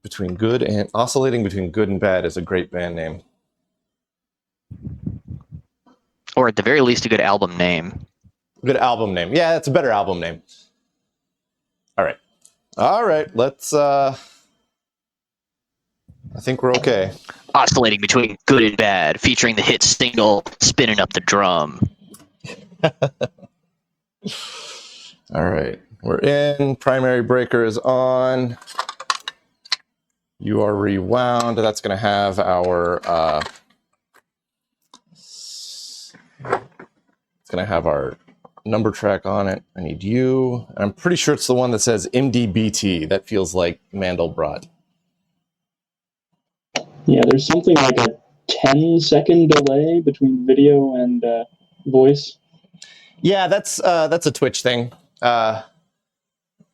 between good and oscillating between good and bad is a great band name. Or at the very least, a good album name. Good album name. Yeah, that's a better album name. All right. All right. Let's, I think we're okay. Oscillating between good and bad, featuring the hit single Spinning Up the Drum. All right. We're in. Primary breaker is on. You are rewound. That's going to have our, it's going to have our number track on it. I need you. I'm pretty sure it's the one that says MDBT. That feels like Mandelbrot. Yeah, there's something like a 10-second delay between video and voice. Yeah, that's a Twitch thing.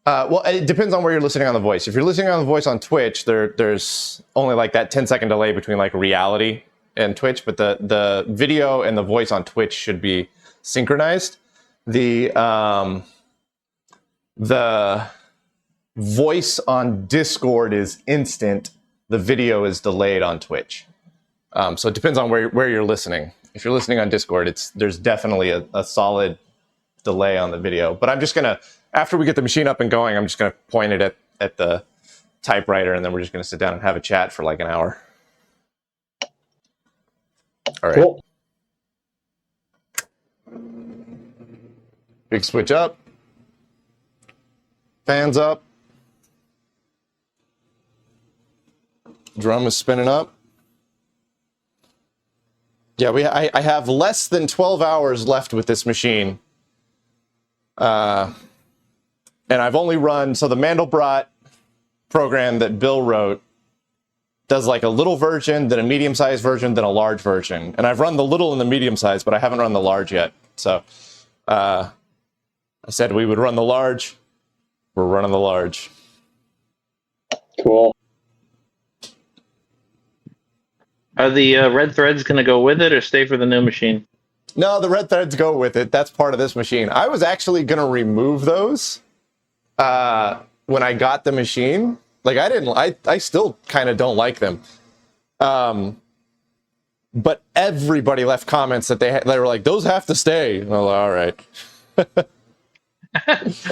Well, it depends on where you're listening on the voice. If you're listening on the voice on Twitch, there's only like that 10-second delay between like reality and Twitch, but the video and the voice on Twitch should be synchronized. The voice on Discord is instant. The video is delayed on Twitch. So it depends on where you're listening. If you're listening on Discord, there's definitely a solid delay on the video. But I'm just gonna, after we get the machine up and going, I'm just gonna point it at the typewriter, and then we're just gonna sit down and have a chat for like an hour. All right. Cool. Big switch up. Fans up. Drum is spinning up. Yeah, I have less than 12 hours left with this machine. And I've only run, so the Mandelbrot program that Bill wrote does like a little version, then a medium-sized version, then a large version. And I've run the little and the medium-sized, but I haven't run the large yet. So I said we would run the large. We're running the large. Cool. Are the red threads going to go with it or stay for the new machine? No, the red threads go with it. That's part of this machine. I was actually going to remove those when I got the machine. Like I still kind of don't like them. But everybody left comments that they were like, those have to stay. And I was like, all right.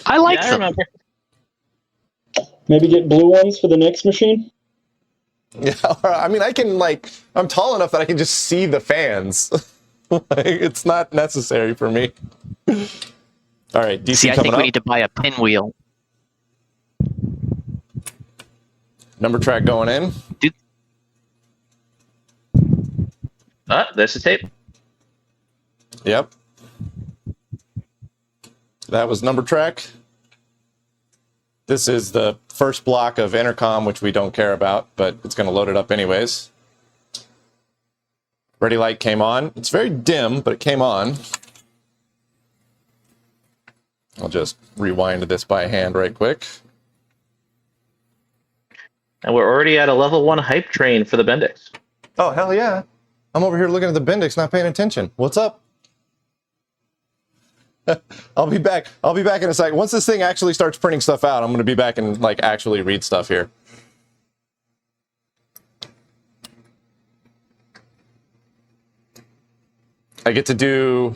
I like I them. remember. Maybe get blue ones for the next machine? Yeah, I mean, I'm tall enough that I can just see the fans. Like, it's not necessary for me. All right, DC See, I coming think up. we need to buy a pinwheel. Number track going in. There's the tape. Yep. That was number track. This is the first block of intercom, which we don't care about, but it's going to load it up anyways. Ready light came on. It's very dim, but it came on. I'll just rewind this by hand right quick. And we're already at a level 1 hype train for the Bendix. Oh, hell yeah. I'm over here looking at the Bendix, not paying attention. What's up? I'll be back in a second. Once this thing actually starts printing stuff out, I'm going to be back and like actually read stuff here. I get to do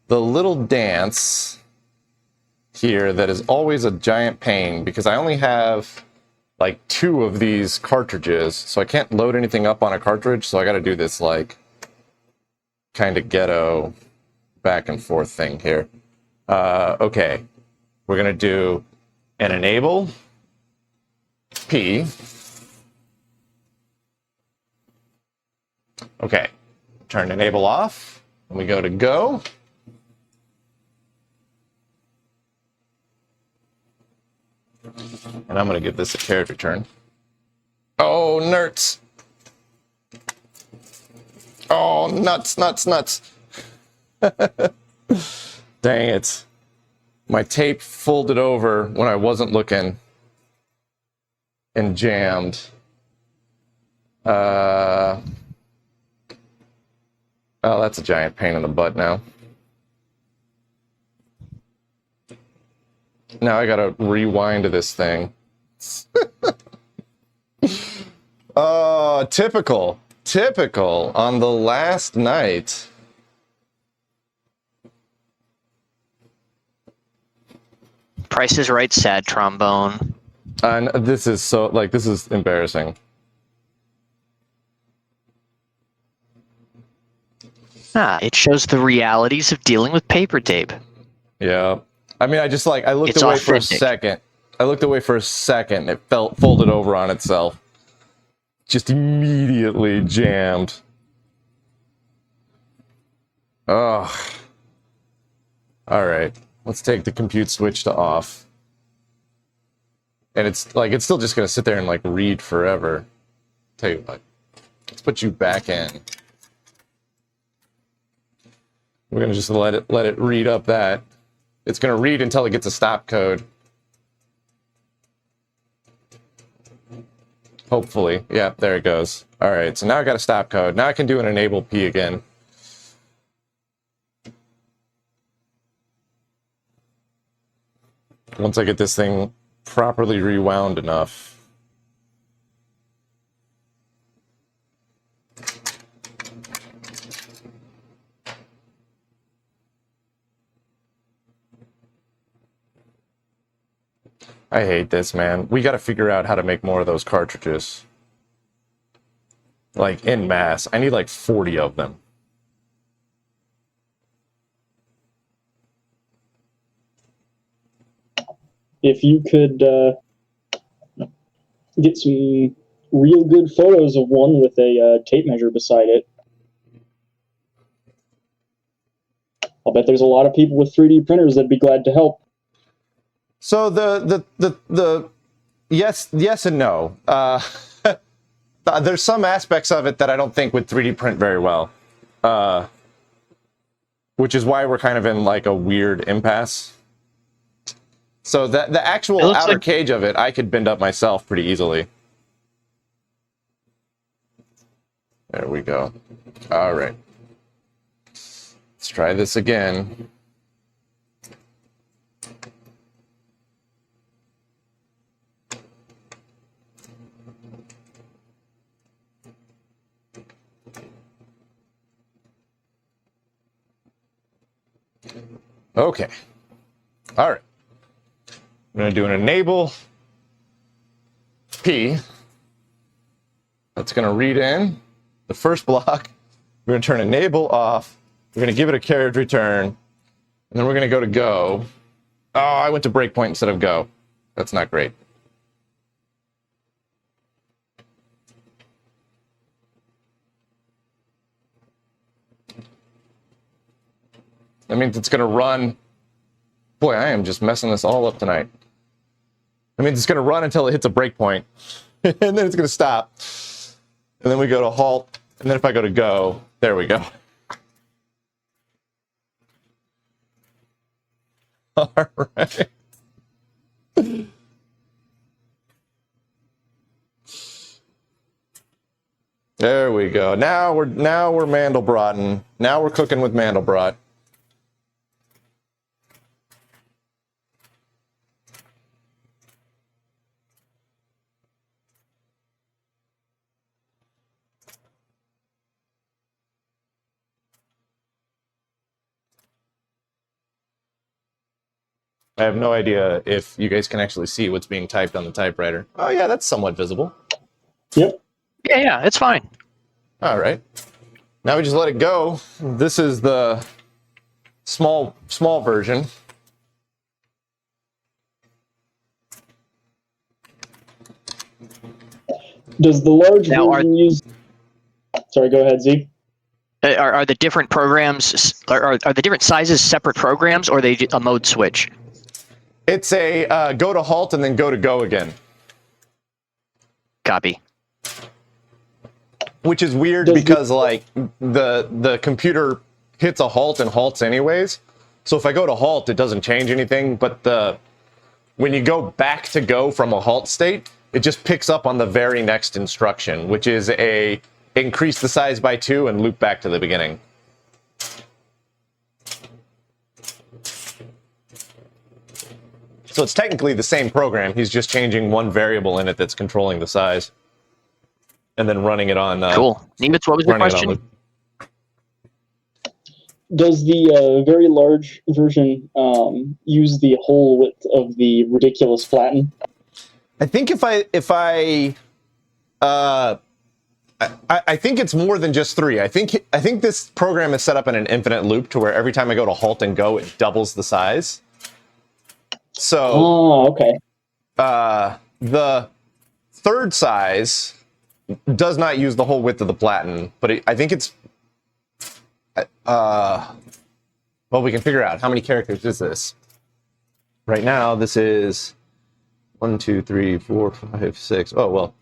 the little dance here that is always a giant pain because I only have like 2 of these cartridges, so I can't load anything up on a cartridge, so I got to do this like kind of ghetto back and forth thing here. Okay, we're gonna do an enable P. Okay, turn enable off, and we go to go. And I'm gonna give this a character turn. Oh, nerds. Oh, nuts, nuts, nuts. Dang it. My tape folded over when I wasn't looking and jammed. Oh, that's a giant pain in the butt now. Now I gotta rewind this thing. Typical. Typical on the last night. Price is Right, sad trombone. And this is so, like, this is embarrassing. It shows the realities of dealing with paper tape. Yeah. I mean, I just, like, I looked It's away for a authentic. second. I looked away for a second. It felt folded over on itself. Just immediately jammed. Ugh. All right. Let's take the compute switch to off. And it's like, it's still just going to sit there and like read forever. Tell you what, let's put you back in. We're going to just let it read up that. It's going to read until it gets a stop code. Hopefully. Yeah, there it goes. All right, so now I got a stop code. Now I can do an enable P again. Once I get this thing properly rewound enough. I hate this, man. We got to figure out how to make more of those cartridges. Like, en masse. I need like 40 of them. If you could get some real good photos of one with a tape measure beside it, I'll bet there's a lot of people with 3D printers that'd be glad to help. So the yes and no. There's some aspects of it that I don't think would 3D print very well, which is why we're kind of in like a weird impasse. So the actual outer cage of it, I could bend up myself pretty easily. There we go. All right. Let's try this again. Okay. All right. I'm going to do an enable P. That's going to read in the first block. We're going to turn enable off. We're going to give it a carriage return. And then we're going to go to go. Oh, I went to breakpoint instead of go. That's not great. That means it's going to run. Boy, I am just messing this all up tonight. That means it's going to run until it hits a breakpoint. And then it's going to stop. And then we go to halt. And then if I go to go, there we go. All right. There we go. Now we're Mandelbroting. Now we're cooking with Mandelbrot. I have no idea if you guys can actually see what's being typed on the typewriter. Oh yeah, that's somewhat visible. Yep. Yeah, it's fine. All right. Now we just let it go. This is the small version. Does the large Now, version use... Sorry, go ahead, Z. Are the different programs, are the different sizes separate programs, or are they a mode switch? It's a go to halt and then go to go again. Copy. Which is weird because like the computer hits a halt and halts anyways. So if I go to halt, it doesn't change anything. But when you go back to go from a halt state, it just picks up on the very next instruction, which is a increase the size by 2 and loop back to the beginning. So it's technically the same program. He's just changing one variable in it that's controlling the size. and then running it on. Cool. Nemitz, what was your running it on question? loop. Does the very large version use the whole width of the ridiculous flatten? I think I think it's more than just 3. I think this program is set up in an infinite loop to where every time I go to halt and go, it doubles the size. So, okay. The third size does not use the whole width of the platen, but I think it's. Well, we can figure out how many characters is this. Right now, this is 1, 2, 3, 4, 5, 6. Oh well,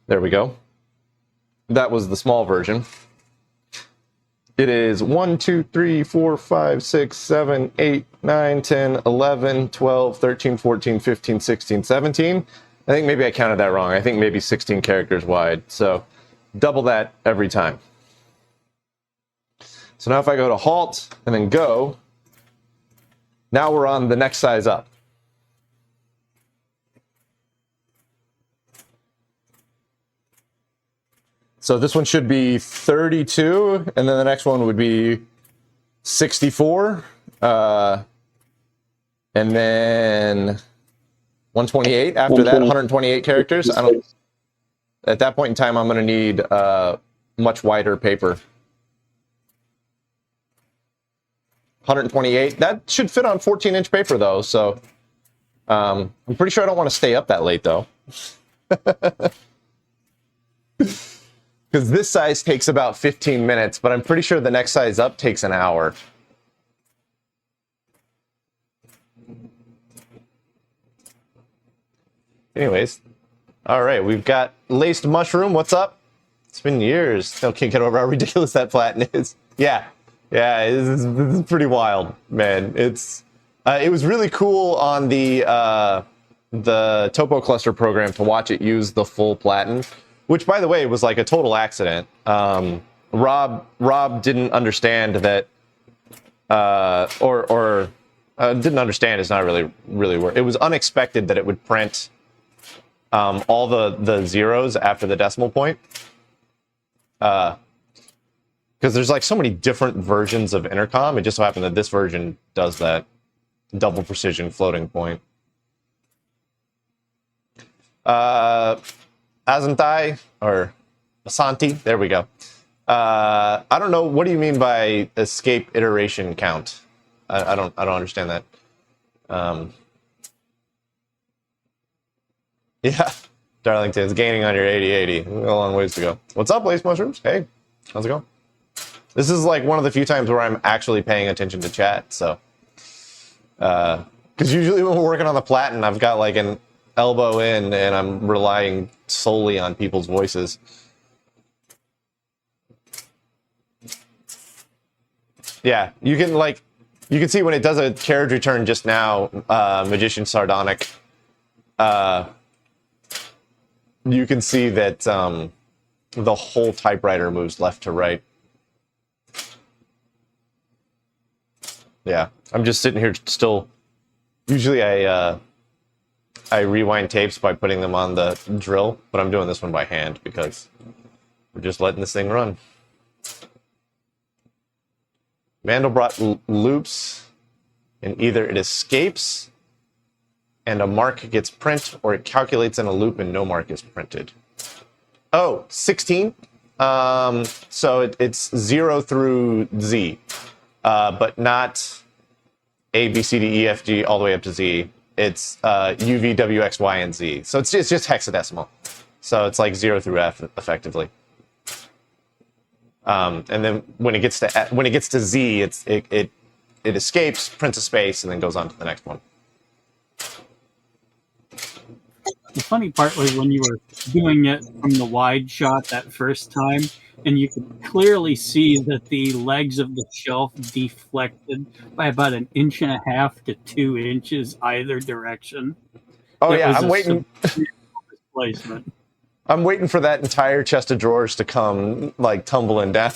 there we go. That was the small version. It is 1, 2, 3, 4, 5, 6, 7, 8, 9, 10, 11, 12, 13, 14, 15, 16, 17. I think maybe I counted that wrong. I think maybe 16 characters wide. So double that every time. So now if I go to halt and then go, now we're on the next size up. So this one should be 32, and then the next one would be 64, and then 128 after that, 128 characters. At that point in time, I'm going to need much wider paper. 128. That should fit on 14-inch paper, though, so I'm pretty sure I don't want to stay up that late, though. Because this size takes about 15 minutes, but I'm pretty sure the next size up takes an hour. Anyways, all right, we've got laced mushroom. What's up? It's been years. Still can't get over how ridiculous that platen is. Yeah, this is pretty wild, man. It was really cool on the Topo Cluster program to watch it use the full platen, which, by the way, was like a total accident. Rob didn't understand that, didn't understand is not really word. It was unexpected that it would print all the zeros after the decimal point. Because there's like so many different versions of intercom. It just so happened that this version does that double precision floating point. Azanthai or Asanti, there we go. I don't know. What do you mean by escape iteration count? I don't understand that. Yeah, Darlington, it's gaining on your 80-80. A long ways to go. What's up, Lace Mushrooms? Hey, how's it going? This is like one of the few times where I'm actually paying attention to chat. So, because usually when we're working on the platen, I've got like an elbow in and I'm relying solely on people's voices. Yeah, you can see when it does a carriage return just now, Magician Sardonic. You can see that the whole typewriter moves left to right. Yeah, I'm just sitting here still. Usually I rewind tapes by putting them on the drill, but I'm doing this one by hand because we're just letting this thing run. Mandelbrot loops, and either it escapes and a mark gets print, or it calculates in a loop and no mark is printed. Oh, 16. So it's 0 through Z, but not A, B, C, D, E, F, G, all the way up to Z. It's U, V, W, X, Y, and Z. So it's just hexadecimal. So it's like 0 through F, effectively. And then when it gets to Z, it escapes, prints a space, and then goes on to the next one. The funny part was when you were doing it from the wide shot that first time, and you could clearly see that the legs of the shelf deflected by about 1.5 inches to 2 inches either direction. Oh That yeah, was I'm a waiting. Displacement. I'm waiting for that entire chest of drawers to come like tumbling down.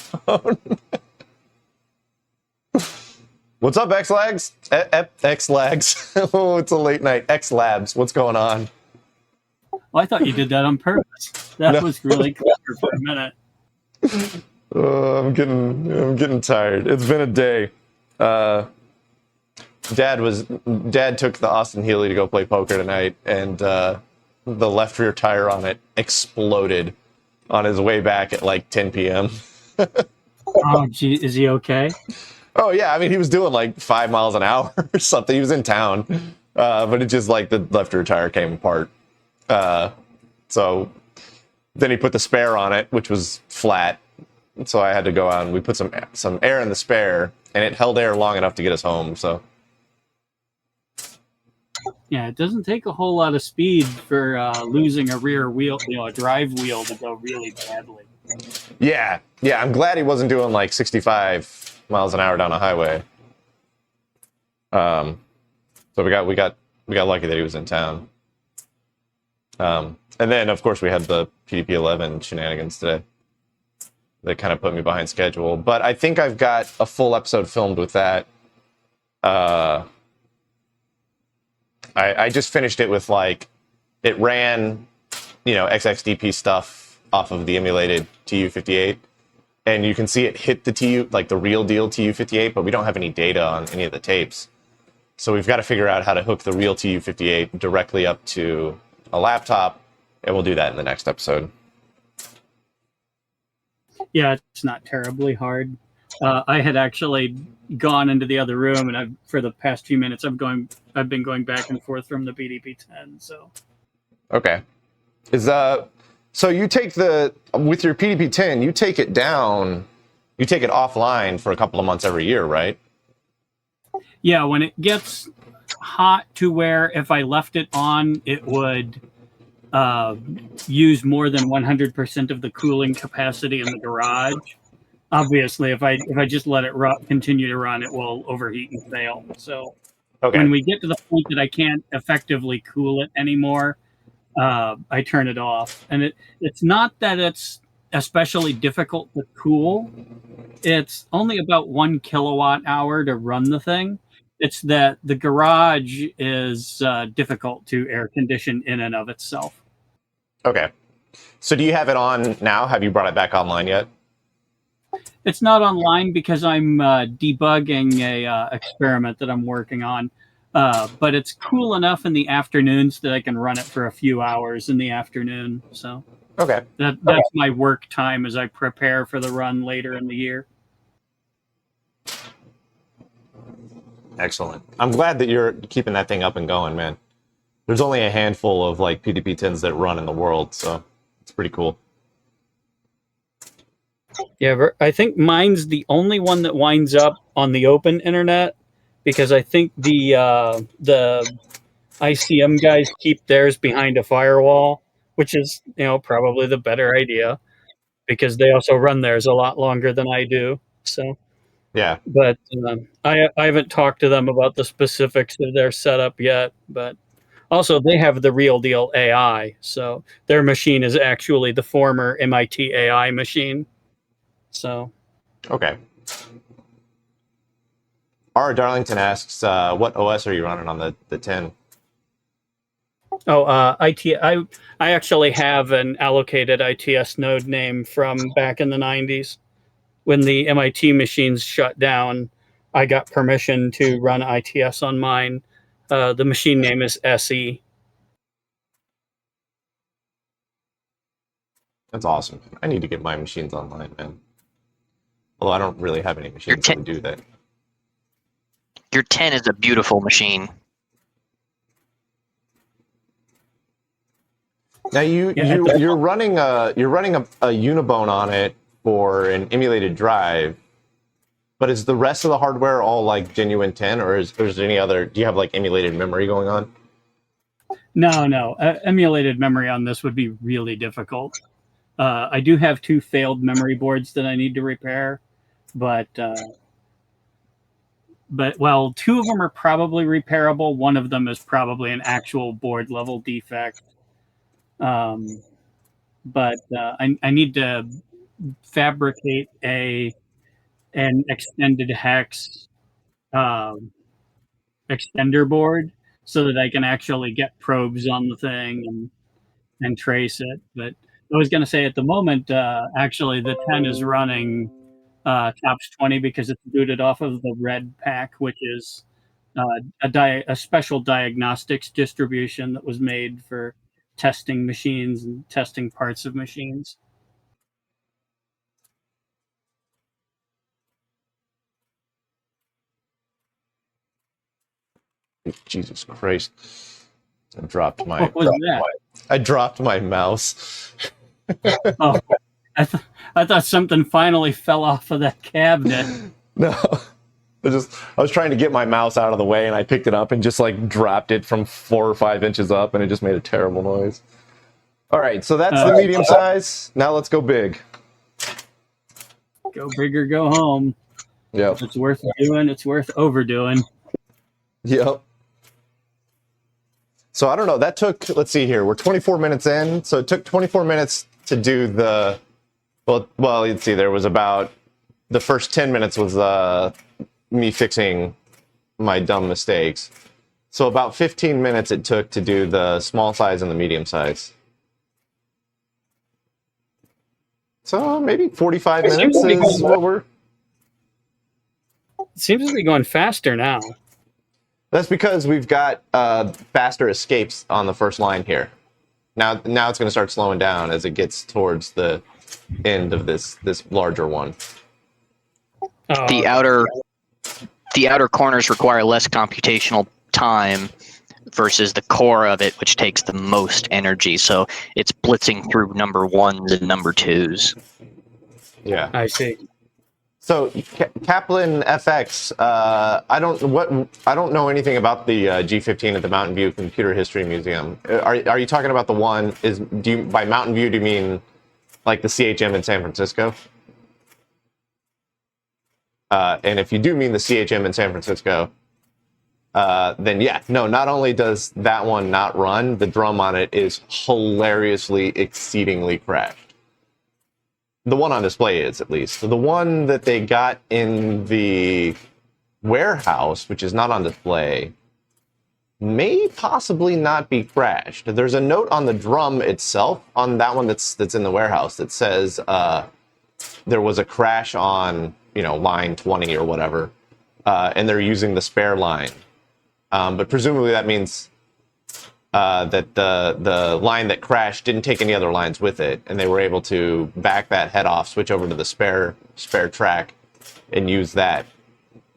What's up, X-Lags? X-Lags. Oh, it's a late night. X-Labs, what's going on? Well, I thought you did that on purpose. That No. was really clever for a minute. I'm getting tired. It's been a day. Dad took the Austin Healey to go play poker tonight, and the left rear tire on it exploded on his way back at like 10 p.m. Oh, gee, is he okay? Oh yeah, I mean he was doing like 5 miles an hour or something. He was in town, but it just like the left rear tire came apart. So then he put the spare on it, which was flat. So I had to go out and we put some air in the spare, and it held air long enough to get us home. So Yeah, it doesn't take a whole lot of speed for losing a rear wheel, a drive wheel to go really badly. yeah, I'm glad he wasn't doing like 65 miles an hour down a highway. So we got lucky that he was in town. And then of course we had the PDP-11 shenanigans today. That kind of put me behind schedule, but I think I've got a full episode filmed with that. I just finished it with like, it ran, XXDP stuff off of the emulated TU-58, and you can see it hit the TU, like the real deal TU-58, but we don't have any data on any of the tapes. So we've got to figure out how to hook the real TU-58 directly up to a laptop, and we'll do that in the next episode. Yeah, it's not terribly hard. I had actually gone into the other room, and for the past few minutes, I've been going back and forth from the PDP-10. So Okay, so you take with your PDP-10, you take it down, you take it offline for a couple of months every year, right? yeah, when it gets hot to where if I left it on, it would use more than 100% of the cooling capacity in the garage. Obviously, if I just let it continue to run, it will overheat and fail. So Okay. when we get to the point that I can't effectively cool it anymore, I turn it off. And it's not that it's especially difficult to cool. It's only about 1 kilowatt hour to run the thing. It's that the garage is difficult to air condition in and of itself. Okay. So do you have it on now? Have you brought it back online yet? It's not online because I'm debugging a experiment that I'm working on. But it's cool enough in the afternoons that I can run it for a few hours in the afternoon. So Okay. that's my work time as I prepare for the run later in the year. Excellent. I'm glad that you're keeping that thing up and going, man. There's only a handful of like PDP-10s that run in the world, so it's pretty cool. Yeah, I think mine's the only one that winds up on the open internet because I think the ICM guys keep theirs behind a firewall, which is probably the better idea because they also run theirs a lot longer than I do. So Yeah. but I haven't talked to them about the specifics of their setup yet. But also they have the real deal AI, so their machine is actually the former MIT AI machine. So Okay. R. Darlington asks, what OS are you running on the 10? I actually have an allocated ITS node name from back in the 90s. When the MIT machines shut down, I got permission to run ITS on mine. The machine name is SE. That's awesome. I need to get my machines online, man. Although I don't really have any machines that would do that. Your 10 is a beautiful machine. Now you're running a Unibone on it for an emulated drive, but is the rest of the hardware all like genuine 10, or is there any other? Do you have like emulated memory going on? No. Emulated memory on this would be really difficult. I do have 2 failed memory boards that I need to repair, but 2 of them are probably repairable. One of them is probably an actual board level defect. But I need to fabricate an extended hex extender board so that I can actually get probes on the thing and trace it. But I was going to say at the moment, actually, the 10 is running TOPS 20 because it's booted off of the red pack, which is a special diagnostics distribution that was made for testing machines and testing parts of machines. Jesus Christ! I dropped my. What was that? I dropped my mouse. Oh, I thought something finally fell off of that cabinet. No. I was trying to get my mouse out of the way, and I picked it up and just like dropped it from 4 or 5 inches up, and it just made a terrible noise. All right, so that's the medium size. Now let's go big. Go big or go home. Yep. If it's worth doing, it's worth overdoing. Yep. So I don't know. That took, let's see here. We're 24 minutes in. So it took 24 minutes to do the, well, let's see. There was about, the first 10 minutes was me fixing my dumb mistakes. So about 15 minutes it took to do the small size and the medium size. So maybe 45 minutes is what we're... It seems to be going faster now. That's because we've got faster escapes on the first line here. Now it's going to start slowing down as it gets towards the end of this larger one. The outer corners require less computational time versus the core of it, which takes the most energy. So it's blitzing through number ones and number twos. Yeah, I see. So Kaplan FX, I don't know anything about the G-15 at the Mountain View Computer History Museum. Are you talking about the one? By Mountain View do you mean like the CHM in San Francisco? And if you do mean the CHM in San Francisco, then yeah, no. Not only does that one not run, the drum on it is hilariously, exceedingly crashed. The one on display is, at least. The one that they got in the warehouse, which is not on display, may possibly not be crashed. There's a note on the drum itself, on that one that's in the warehouse, that says there was a crash on, line 20 or whatever, and they're using the spare line. But presumably that means that the line that crashed didn't take any other lines with it, and they were able to back that head off, switch over to the spare track, and use that.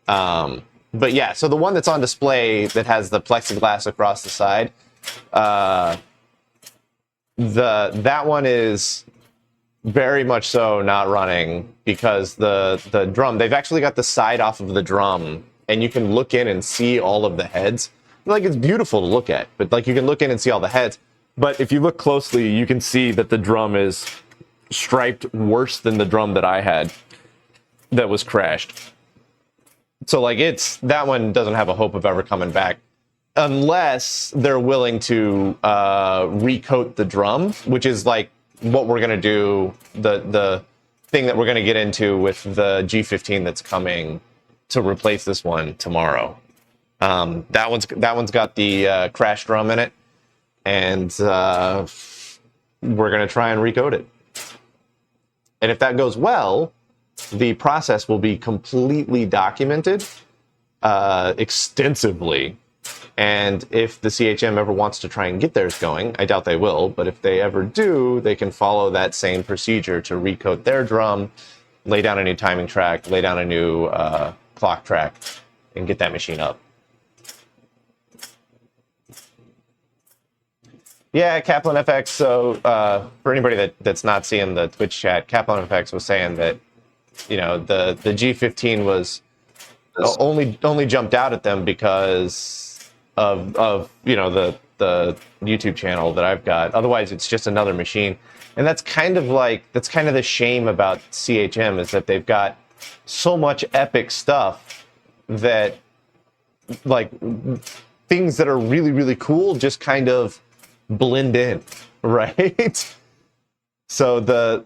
But yeah, so the one that's on display that has the plexiglass across the side, that one is very much so not running because the drum, they've actually got the side off of the drum, and you can look in and see all of the heads. Like, it's beautiful to look at, but like you can look in and see all the heads. But if you look closely, you can see that the drum is striped worse than the drum that I had that was crashed. So like that one doesn't have a hope of ever coming back unless they're willing to recoat the drum, which is like what we're gonna do, the thing that we're gonna get into with the G-15 that's coming to replace this one tomorrow. That one's got the crash drum in it, and we're gonna try and recode it. And if that goes well, the process will be completely documented extensively. And if the CHM ever wants to try and get theirs going, I doubt they will, but if they ever do, they can follow that same procedure to recoat their drum, lay down a new timing track, lay down a new clock track, and get that machine up. Yeah, Kaplan FX. So for anybody that's not seeing the Twitch chat, Kaplan FX was saying that the G-15 was only jumped out at them because of the YouTube channel that I've got. Otherwise, it's just another machine, and that's kind of the shame about CHM, is that they've got so much epic stuff that like things that are really, really cool just kind of blend in, right? So the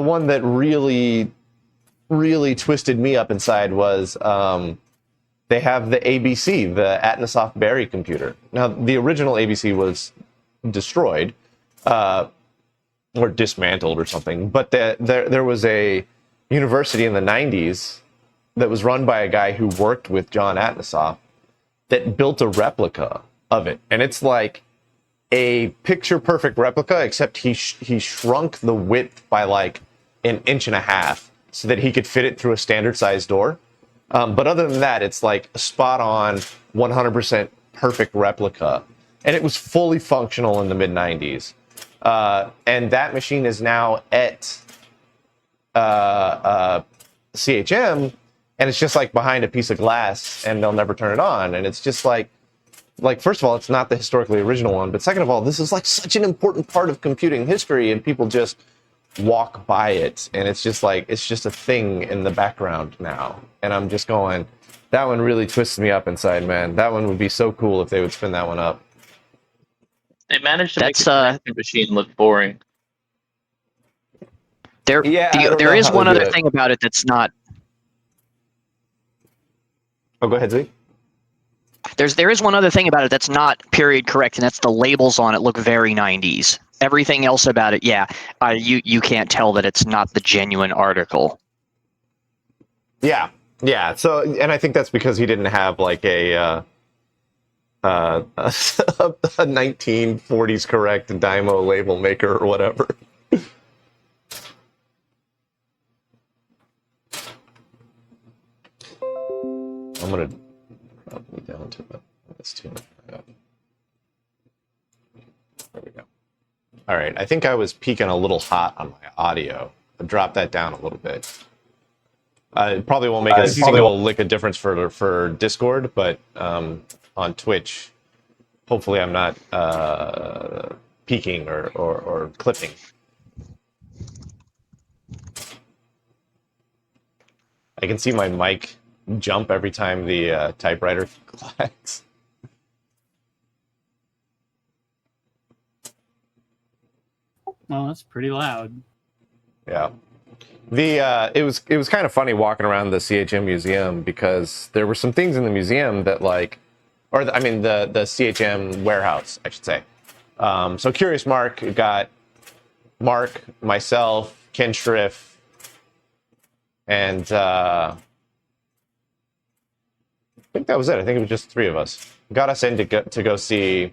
one that really twisted me up inside was they have the ABC, the Atnasoft Berry computer. Now, the original ABC was destroyed, or dismantled or something. But there was a university in the 90s that was run by a guy who worked with John Atnasoff that built a replica of it. And it's like a picture perfect replica, except he shrunk the width by like an inch and a half so that he could fit it through a standard size door. But other than that, it's like a spot on 100% perfect replica. And it was fully functional in the mid 90s. And that machine is now at CHM, and it's just like behind a piece of glass, and they'll never turn it on. And it's just like first of all, it's not the historically original one, but second of all, this is like such an important part of computing history, and people just walk by it, and it's just like it's just a thing in the background now. And I'm just going, that one really twists me up inside, man. That one would be so cool if they would spin that one up. They managed to make the connecting machine look boring. There is one other thing about it that's not. Oh, go ahead, Z. There is one other thing about it that's not period correct, and that's the labels on it look very 90s. Everything else about it, you can't tell that it's not the genuine article. Yeah. So, and I think that's because he didn't have like a 1940s correct Dymo label maker or whatever. I'm gonna drop me down to this too. There we go. All right, I think I was peaking a little hot on my audio. I'll drop that down a little bit. It probably won't make a single lick of difference for Discord, but on Twitch, hopefully I'm not peaking or clipping. I can see my mic jump every time the typewriter clacks. Well, that's pretty loud. Yeah. It was kind of funny walking around the CHM museum because there were some things in the museum that the CHM warehouse, I should say. So Curious Mark got Mark, myself, Ken Schriff, and I think that was it. I think it was just three of us. Got us in to go see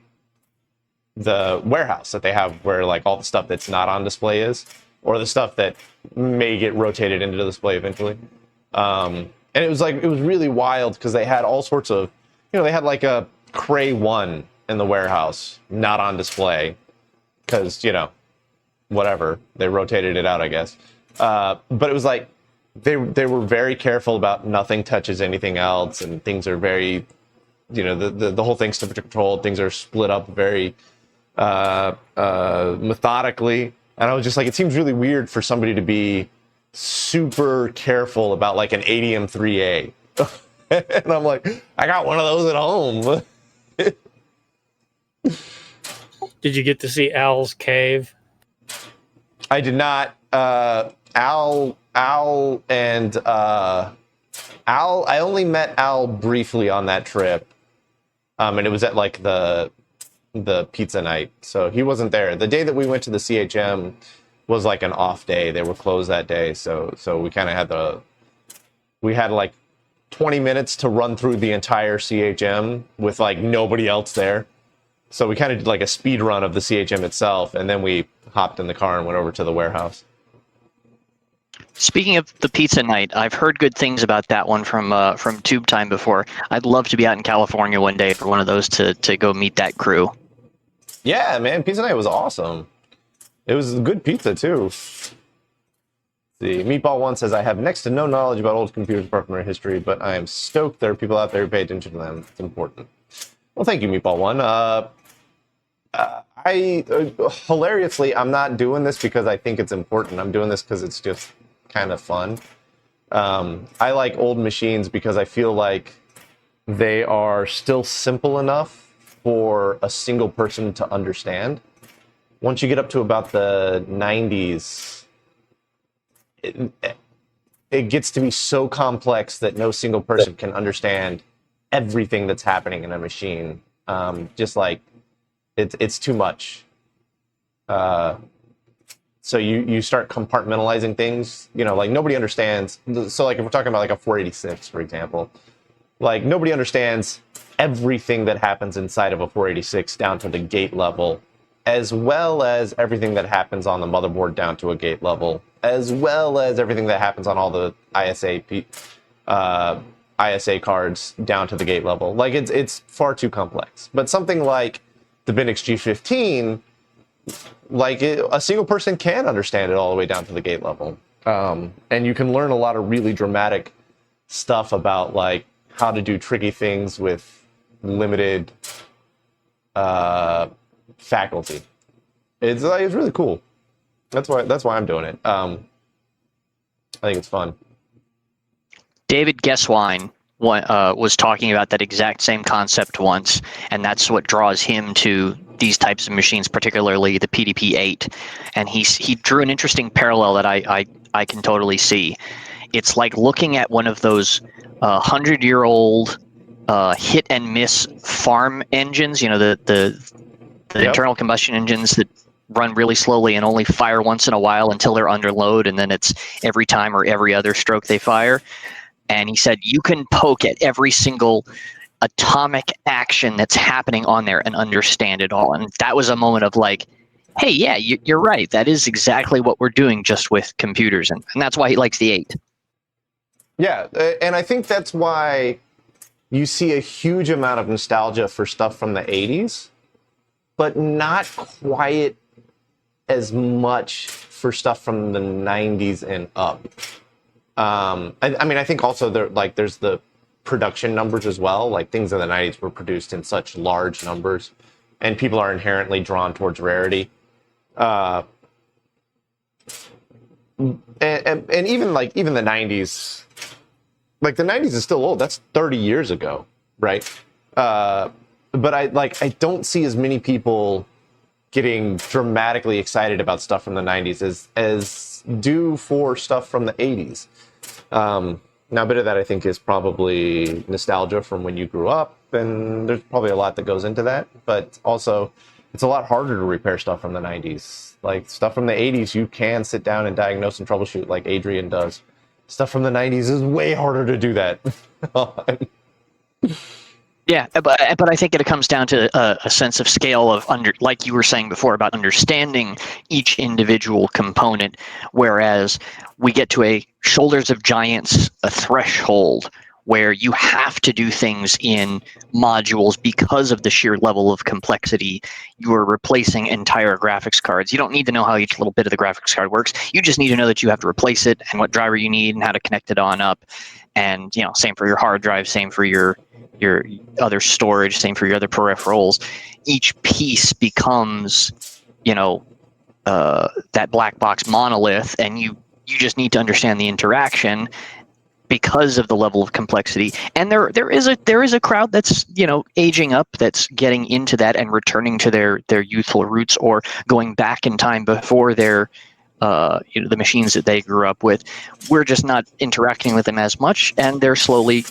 the warehouse that they have where like all the stuff that's not on display is, or the stuff that may get rotated into the display eventually. And it was really wild because they had all sorts of, they had like a Cray 1 in the warehouse, not on display because, whatever, they rotated it out, I guess. But it was like, they were very careful about nothing touches anything else, and things are very, the whole thing's temperature controlled. Things are split up very methodically. And I was just like, it seems really weird for somebody to be super careful about like an ADM 3A. And I'm like, I got one of those at home. Did you get to see Al's cave? I did not. Al, I only met Al briefly on that trip. And it was at like the pizza night, so he wasn't there. The day that we went to the CHM was like an off day. They were closed that day, so we kind of had like 20 minutes to run through the entire CHM with like nobody else there. So we kind of did like a speed run of the CHM itself, and then we hopped in the car and went over to the warehouse. Speaking of the pizza night, I've heard good things about that one from Tube Time before. I'd love to be out in California one day for one of those to go meet that crew. Yeah, man, pizza night was awesome. It was good pizza too. The Meatball One says, I have next to no knowledge about old computers apart from their history, but I am stoked there are people out there who pay attention to them. It's important. Well, thank you, Meatball One. Hilariously, I'm not doing this because I think it's important. I'm doing this because it's just kind of fun. I like old machines because I feel like they are still simple enough for a single person to understand. Once you get up to about the 90s, it gets to be so complex that no single person can understand everything that's happening in a machine. Just like it's too much. So you start compartmentalizing things, you know, like nobody understands. So like if we're talking about like a 486, for example, like nobody understands everything that happens inside of a 486 down to the gate level, as well as everything that happens on the motherboard down to a gate level, as well as everything that happens on all the ISA cards down to the gate level. Like it's far too complex. But something like the Bendix G-15, like a single person can understand it all the way down to the gate level. And you can learn a lot of really dramatic stuff about like how to do tricky things with limited faculty. It's really cool. That's why I'm doing it. I think it's fun. David Gesswein was talking about that exact same concept once, and that's what draws him to these types of machines, particularly the PDP-8. And he drew an interesting parallel that I can totally see. It's like looking at one of those 100-year-old hit and miss farm engines. You know, the Yep. internal combustion engines that run really slowly and only fire once in a while until they're under load, and then it's every time or every other stroke they fire. And he said you can poke at every single atomic action that's happening on there and understand it all. And that was a moment of like, hey, yeah, you're right. That is exactly what we're doing just with computers. And that's why he likes the 8. Yeah, and I think that's why you see a huge amount of nostalgia for stuff from the 80s, but not quite as much for stuff from the 90s and up. I mean, I think also there's the production numbers as well. Like things in the 90s were produced in such large numbers, and people are inherently drawn towards rarity. And even the 90s, like the 90s is still old. That's 30 years ago, right? But I don't see as many people getting dramatically excited about stuff from the 90s as do for stuff from the 80s. Now, a bit of that I think is probably nostalgia from when you grew up, and there's probably a lot that goes into that. But also, it's a lot harder to repair stuff from the 90s. Like stuff from the 80s, you can sit down and diagnose and troubleshoot like Adrian does. Stuff from the 90s is way harder to do that. Yeah, but I think it comes down to a sense of scale of like you were saying before about understanding each individual component, whereas we get to a shoulders of giants, a threshold where you have to do things in modules because of the sheer level of complexity. You are replacing entire graphics cards. You don't need to know how each little bit of the graphics card works. You just need to know that you have to replace it and what driver you need and how to connect it on up. And same for your hard drive, same for your other storage, same for your other peripherals. Each piece becomes, that black box monolith, and you just need to understand the interaction because of the level of complexity. And there is a crowd that's aging up, that's getting into that and returning to their youthful roots, or going back in time before their the machines that they grew up with. We're just not interacting with them as much, and they're slowly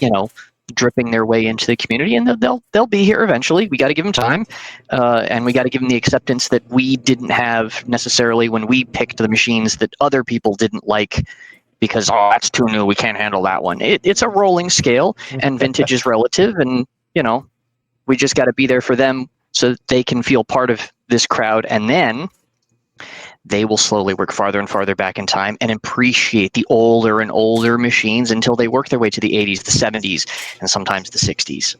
dripping their way into the community, and they'll be here eventually. We got to give them time, and we got to give them the acceptance that we didn't have necessarily when we picked the machines that other people didn't like, because that's too new, we can't handle that one. It's a rolling scale, and vintage is relative, and we just got to be there for them so that they can feel part of this crowd, and then they will slowly work farther and farther back in time and appreciate the older and older machines until they work their way to the 80s, the 70s, and sometimes the 60s.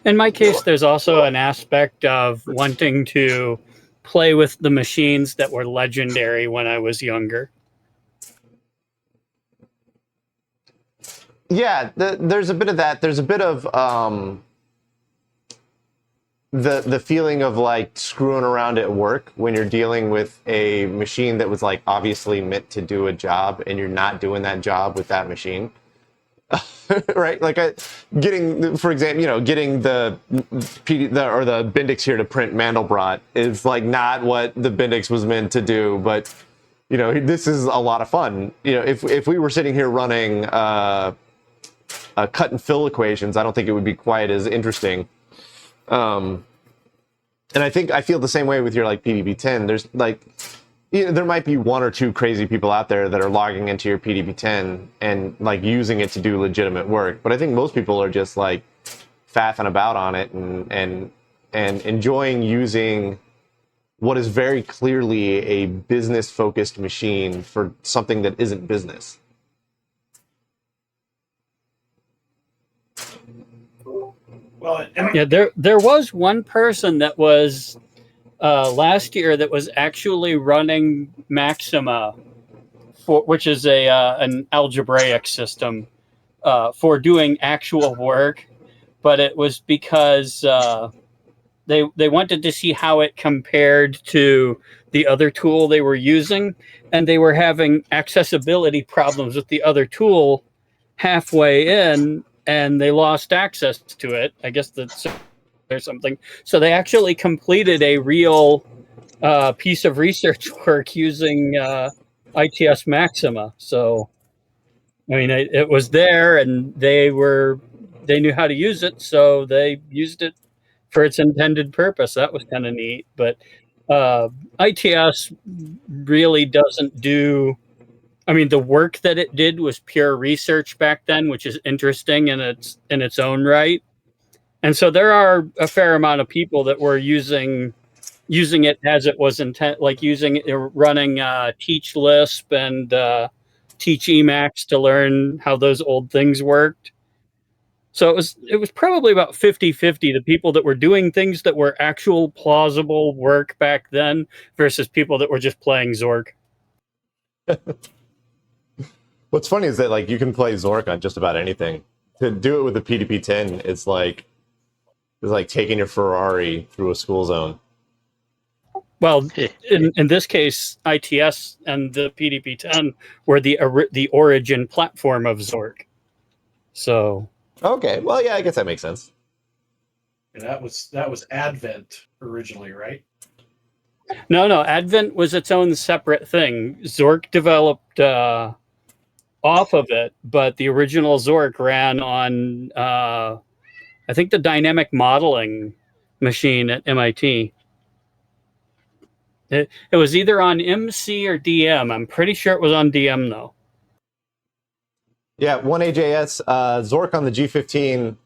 In my case, there's also an aspect of wanting to play with the machines that were legendary when I was younger. Yeah, there's a bit of that. There's a bit of the feeling of like screwing around at work when you're dealing with a machine that was like obviously meant to do a job, and you're not doing that job with that machine. Right? Like getting, for example, getting the Bendix here to print Mandelbrot is like not what the Bendix was meant to do, but this is a lot of fun. If we were sitting here running cut and fill equations, I don't think it would be quite as interesting. And I feel the same way with your like PDP-10. There's like there might be one or two crazy people out there that are logging into your PDP-10 and like using it to do legitimate work. But I think most people are just like faffing about on it and enjoying using what is very clearly a business-focused machine for something that isn't business. Well, Yeah, there was one person that was last year that was actually running Maxima, which is an algebraic system for doing actual work, but it was because they wanted to see how it compared to the other tool they were using, and they were having accessibility problems with the other tool halfway in, and they lost access to it. I guess that's or something. So they actually completed a real piece of research work using ITS Maxima. So, I mean, it was there, and they knew how to use it, so they used it for its intended purpose. That was kind of neat. But ITS really doesn't do. I mean, the work that it did was pure research back then, which is interesting in its own right. And so there are a fair amount of people that were using it as it was like running Teach Lisp and Teach Emacs to learn how those old things worked. So it was probably about 50-50, the people that were doing things that were actual plausible work back then versus people that were just playing Zork. What's funny is that like you can play Zork on just about anything. To do it with a PDP-10 is like taking your Ferrari through a school zone. Well, in this case, ITS and the PDP-10 were the origin platform of Zork. So Okay, well, yeah, I guess that makes sense. and that was Advent originally, right? No, Advent was its own separate thing. Zork developed off of it, but the original Zork ran on I think the dynamic modeling machine at MIT. It was either on MC or DM. I'm pretty sure it was on DM though. Yeah, 1AJS, Zork on the G-15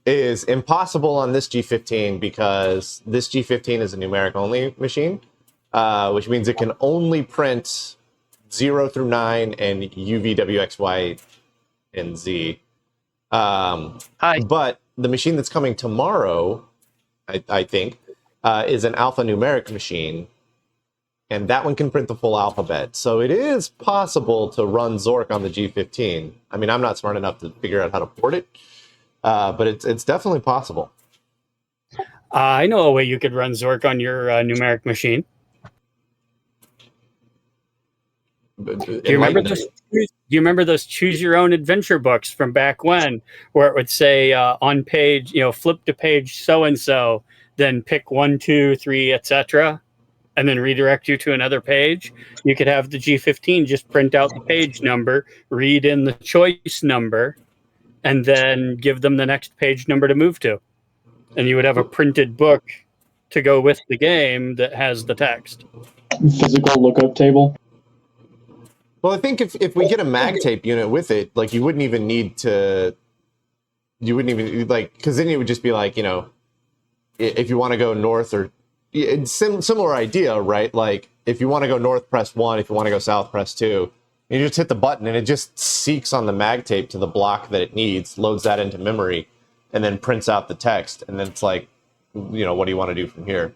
is impossible on this G-15 because this G-15 is a numeric-only machine, which means it can only print 0 through 9 and UVWXY and Z. But the machine that's coming tomorrow, I think, is an alphanumeric machine, and that one can print the full alphabet. So it is possible to run Zork on the G-15. I mean, I'm not smart enough to figure out how to port it, but it's definitely possible. I know a way you could run Zork on your numeric machine. Do you remember those choose your own adventure books from back when, where it would say on page, flip to page so and so, then pick 1, 2, 3, etc., and then redirect you to another page? You could have the G-15 just print out the page number, read in the choice number, and then give them the next page number to move to, and you would have a printed book to go with the game that has the text. Physical lookup table. Well, I think if we get a mag tape unit with it, like you wouldn't even because then it would just be like, if you want to go north or it's similar idea, right? Like if you want to go north, press 1. If you want to go south, press 2. You just hit the button and it just seeks on the mag tape to the block that it needs, loads that into memory, and then prints out the text. And then it's like, what do you want to do from here?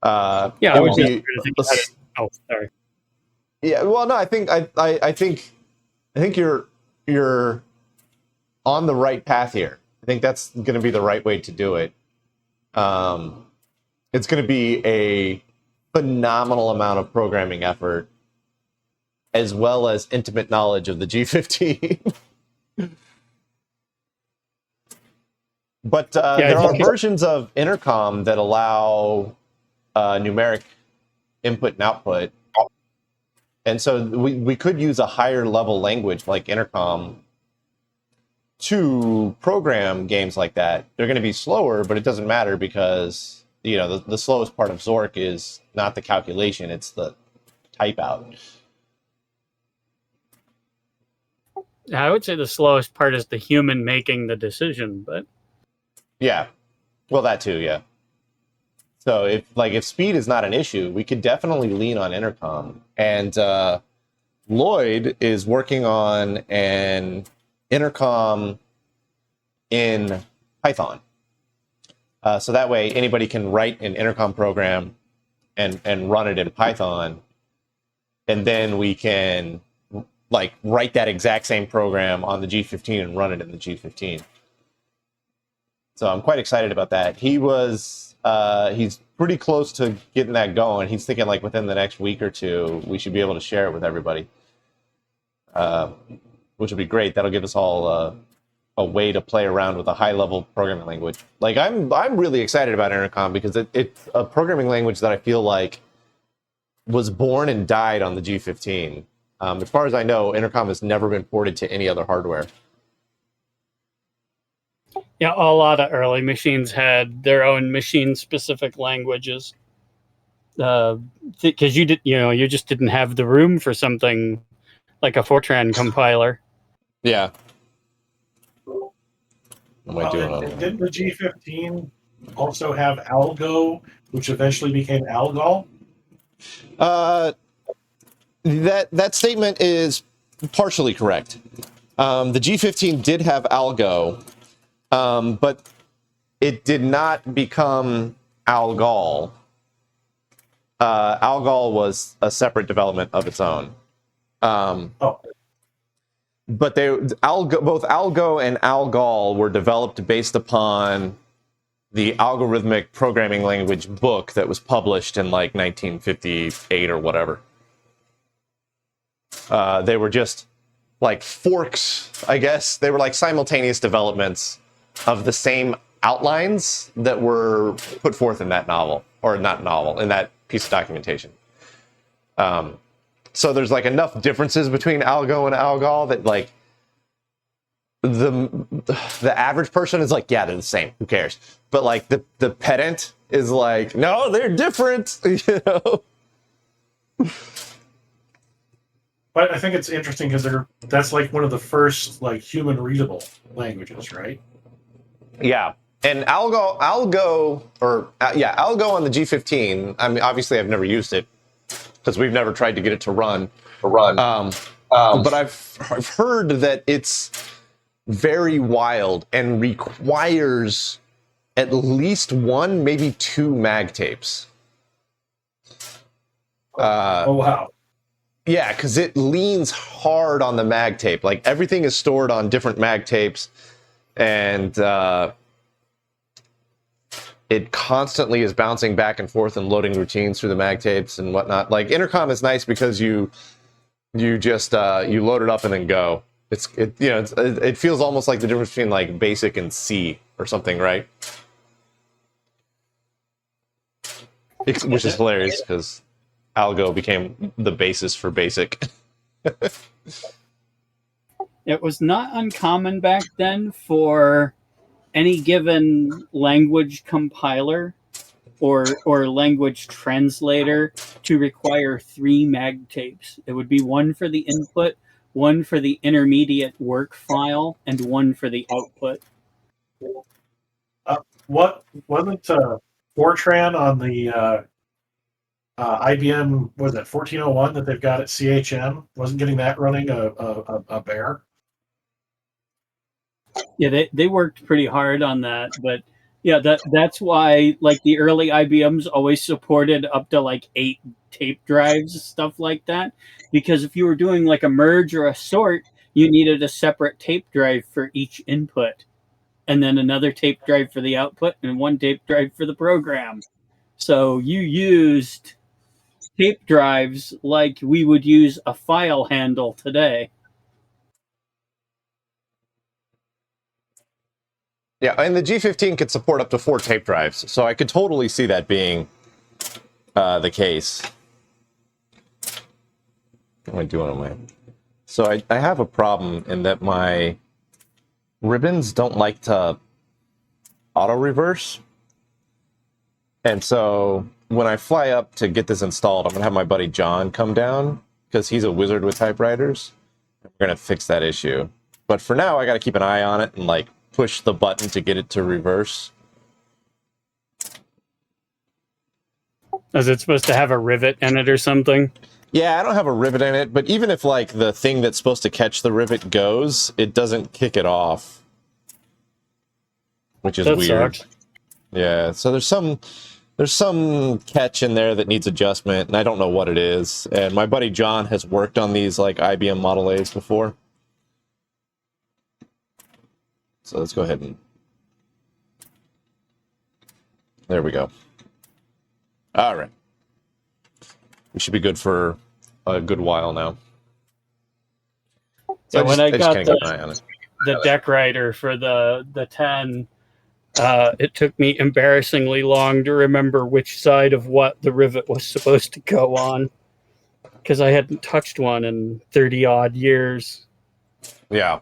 Yeah, it would be. Oh, sorry. Yeah, well, no, I think you're on the right path here. I think that's going to be the right way to do it. It's going to be a phenomenal amount of programming effort, as well as intimate knowledge of the G-15. But there are versions of Intercom that allow numeric input and output. And so we could use a higher level language like Intercom to program games like that. They're going to be slower, but it doesn't matter because, the slowest part of Zork is not the calculation, it's the type out. I would say the slowest part is the human making the decision, but Yeah, well, that too, yeah. So if speed is not an issue, we could definitely lean on intercom. And Lloyd is working on an intercom in Python. So that way anybody can write an intercom program and run it in Python. And then we can like write that exact same program on the G-15 and run it in the G-15. So I'm quite excited about that. he's pretty close to getting that going. He's thinking like within the next week or two, we should be able to share it with everybody, which would be great. That'll give us all a way to play around with a high-level programming language. Like I'm really excited about Intercom because it's a programming language that I feel like was born and died on the G-15. As far as I know, Intercom has never been ported to any other hardware. yeah, a lot of early machines had their own machine-specific languages. Because you just didn't have the room for something like a Fortran compiler. Yeah. What am I doing on Didn't the G-15 also have Algo, which eventually became Algol? That statement is partially correct. The G-15 did have Algo, but it did not become Algol. Algol was a separate development of its own. But both Algo and Algol were developed based upon the algorithmic programming language book that was published in like 1958 or whatever. They were just like forks, I guess. They were like simultaneous developments of the same outlines that were put forth in that novel, or not novel, in that piece of documentation. So there's like enough differences between Algo and Algol that like the average person is like, yeah, they're the same. Who cares? But like the pedant is like, no, they're different. You know. But I think it's interesting because that's like one of the first like human readable languages, right? Yeah. And Algo on the G-15. I mean, obviously, I've never used it because we've never tried to get it to run. But I've heard that it's very wild and requires at least one, maybe two mag tapes. Oh wow! Yeah, because it leans hard on the mag tape. Like everything is stored on different mag tapes, and it constantly is bouncing back and forth and loading routines through the mag tapes and whatnot. Like Intercom is nice because you just you load it up and then go. It feels almost like the difference between like BASIC and C or something, right? Which is hilarious because Algo became the basis for BASIC. It was not uncommon back then for any given language compiler or language translator to require 3 mag tapes. It would be one for the input, one for the intermediate work file, and one for the output. What wasn't Fortran on the IBM? Was it 1401 that they've got at CHM? Wasn't getting that running a bear? Yeah, they worked pretty hard on that, but yeah, that's why like the early IBMs always supported up to like 8 tape drives, stuff like that. Because if you were doing like a merge or a sort, you needed a separate tape drive for each input, and then another tape drive for the output, and one tape drive for the program. So you used tape drives like we would use a file handle today. Yeah, and the G-15 could support up to 4 tape drives, so I could totally see that being the case. What am I doing on my... So I have a problem in that my ribbons don't like to auto-reverse. And so when I fly up to get this installed, I'm gonna have my buddy John come down because he's a wizard with typewriters. We're gonna fix that issue. But for now, I gotta keep an eye on it and like push the button to get it to reverse. Is it supposed to have a rivet in it or something? Yeah, I don't have a rivet in it, but even if like the thing that's supposed to catch the rivet goes, it doesn't kick it off, which is That weird. sucks. Yeah, so there's some catch in there that needs adjustment, and I don't know what it is. And my buddy John has worked on these like IBM Model A's before. So let's go ahead and there we go. All right. We should be good for a good while now. So when I just got kinda keep an eye on it. the deck writer for the 10, it took me embarrassingly long to remember which side of what the rivet was supposed to go on, because I hadn't touched one in 30 odd years. Yeah.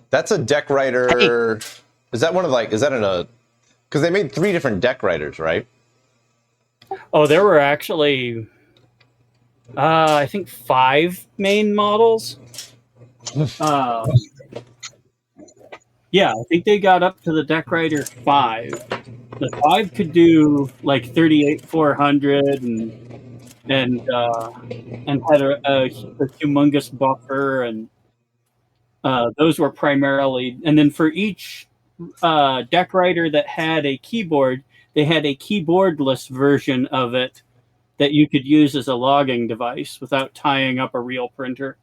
That's a deck writer. Is that one of like, is that in a, because they made 3 different deck writers, right? Oh, there were actually, I think 5 main models. Yeah, I think they got up to the deck writer 5. The 5 could do like 38,400 and had a humongous buffer, and those were primarily. And then for each deck writer that had a keyboard, they had a keyboardless version of it that you could use as a logging device without tying up a real printer.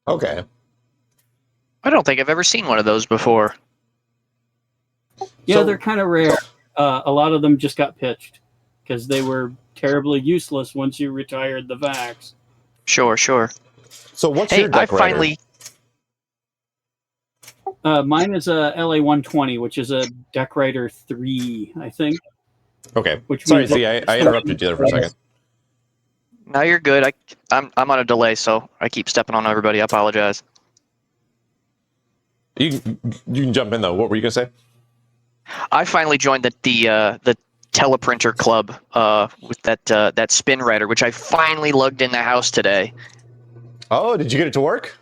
Okay. I don't think I've ever seen one of those before. Yeah, So- they're kind of rare. A lot of them just got pitched because they were terribly useless once you retired the VAX. Sure. So what's Hey, your deck I writer? finally. Mine is a LA120, which is a deck writer 3, I think. Okay. Which Sorry, means Z, I interrupted you there for a second. No, you're good. I'm on a delay, so I keep stepping on everybody. I apologize. You can jump in though. What were you gonna say? I finally joined the Teleprinter club with that spin writer, which I finally lugged in the house today. Oh, did you get it to work?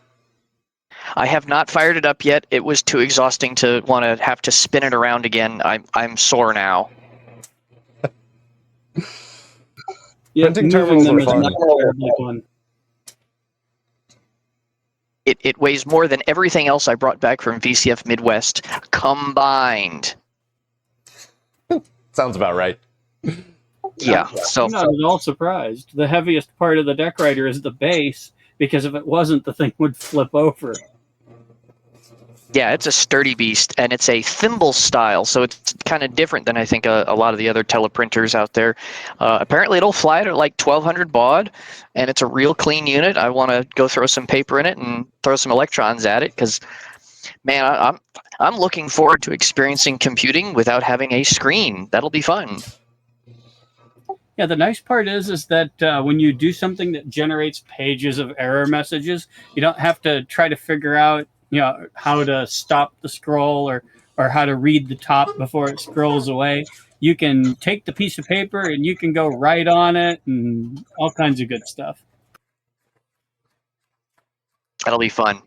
I have not fired it up yet. It was too exhausting to want to have to spin it around again. I'm sore now. Yeah, Printing moving terminals them are is fun. not terribly fun. It weighs more than everything else I brought back from VCF Midwest combined. Sounds about right. Yeah, so I'm not at all surprised. The heaviest part of the deck writer is the base, because if it wasn't, the thing would flip over. yeah, it's a sturdy beast, and it's a thimble style, so it's kind of different than I think a lot of the other teleprinters out there. Apparently, it'll fly at like 1,200 baud, and it's a real clean unit. I want to go throw some paper in it and throw some electrons at it, because, man, I'm looking forward to experiencing computing without having a screen. That'll be fun. Yeah, the nice part is that when you do something that generates pages of error messages, you don't have to try to figure out, how to stop the scroll or how to read the top before it scrolls away. You can take the piece of paper and you can go write on it and all kinds of good stuff. That'll be fun.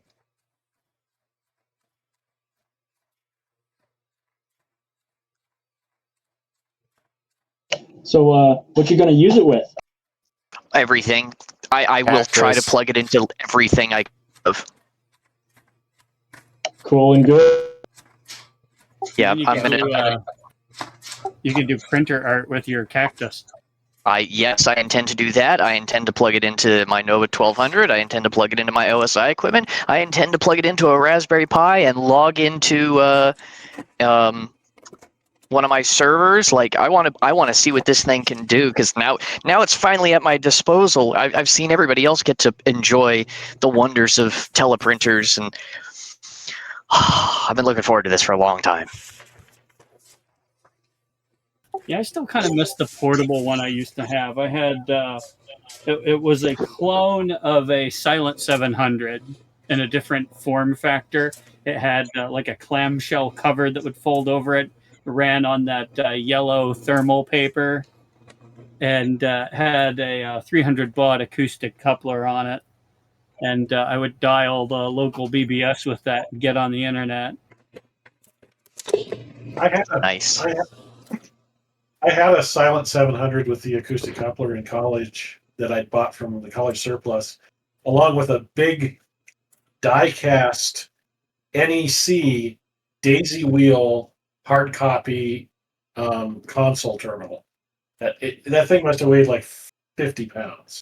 So, what you gonna use it with? Everything. I will try to Access. plug it into everything I have. Cool and good. Yeah, You I'm can gonna. you can do printer art with your cactus. Yes, I intend to do that. I intend to plug it into my Nova 1200. I intend to plug it into my OSI equipment. I intend to plug it into a Raspberry Pi and log into one of my servers. Like I want to see what this thing can do, because now it's finally at my disposal. I've seen everybody else get to enjoy the wonders of teleprinters, and I've been looking forward to this for a long time. Yeah, I still kind of miss the portable one I used to have. I had it was a clone of a Silent 700 in a different form factor. It had like a clamshell cover that would fold over it. ran on that yellow thermal paper, and had a 300 baud acoustic coupler on it. And I would dial the local BBS with that and get on the internet. I had a, Nice. I had a Silent 700 with the acoustic coupler in college that I'd bought from the college surplus, along with a big die-cast NEC daisy wheel hard copy console terminal. That thing must have weighed like 50 pounds.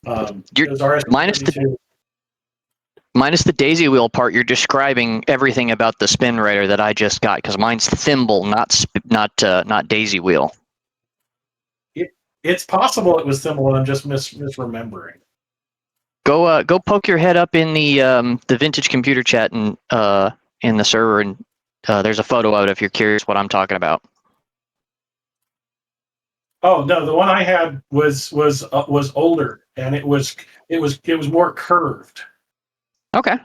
It was RS-32. Minus the daisy wheel part, you're describing everything about the spin writer that I just got, because mine's thimble, not daisy wheel. It's possible it was thimble, and I'm just misremembering. Go poke your head up in the vintage computer chat and in the server, and there's a photo of it if you're curious what I'm talking about. Oh no, the one I had was older, and it was more curved. Okay.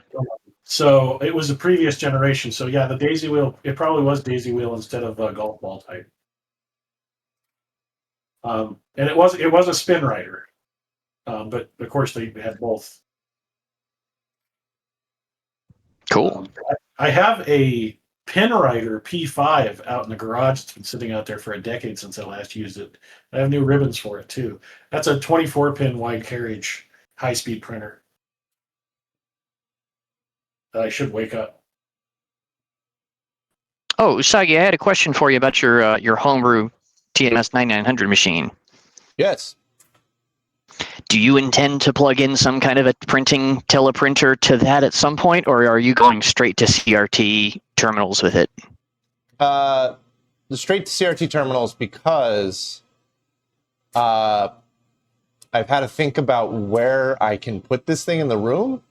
So it was a previous generation. So yeah, the daisy wheel, it probably was daisy wheel instead of golf ball type. And it was a spin writer, but of course they had both. Cool. I have a pin writer P5 out in the garage. It's been sitting out there for a decade since I last used it. I have new ribbons for it too. That's a 24-pin wide carriage high-speed printer. I should wake up. Oh, Usagi, I had a question for you about your homebrew TMS 9900 machine. Yes. Do you intend to plug in some kind of a printing teleprinter to that at some point, or are you going straight to CRT terminals with it? The straight to CRT terminals, because I've had to think about where I can put this thing in the room,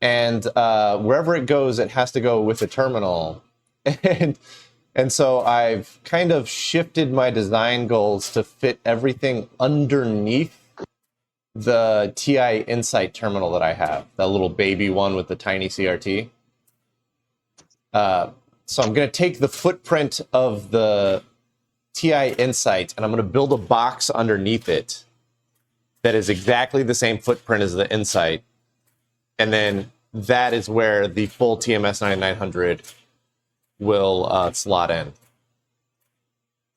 and wherever it goes, it has to go with the terminal. And so I've kind of shifted my design goals to fit everything underneath the TI Insight terminal that I have, that little baby one with the tiny CRT. So I'm going to take the footprint of the TI Insight, and I'm going to build a box underneath it that is exactly the same footprint as the Insight. And then that is where the full TMS 9900 will slot in.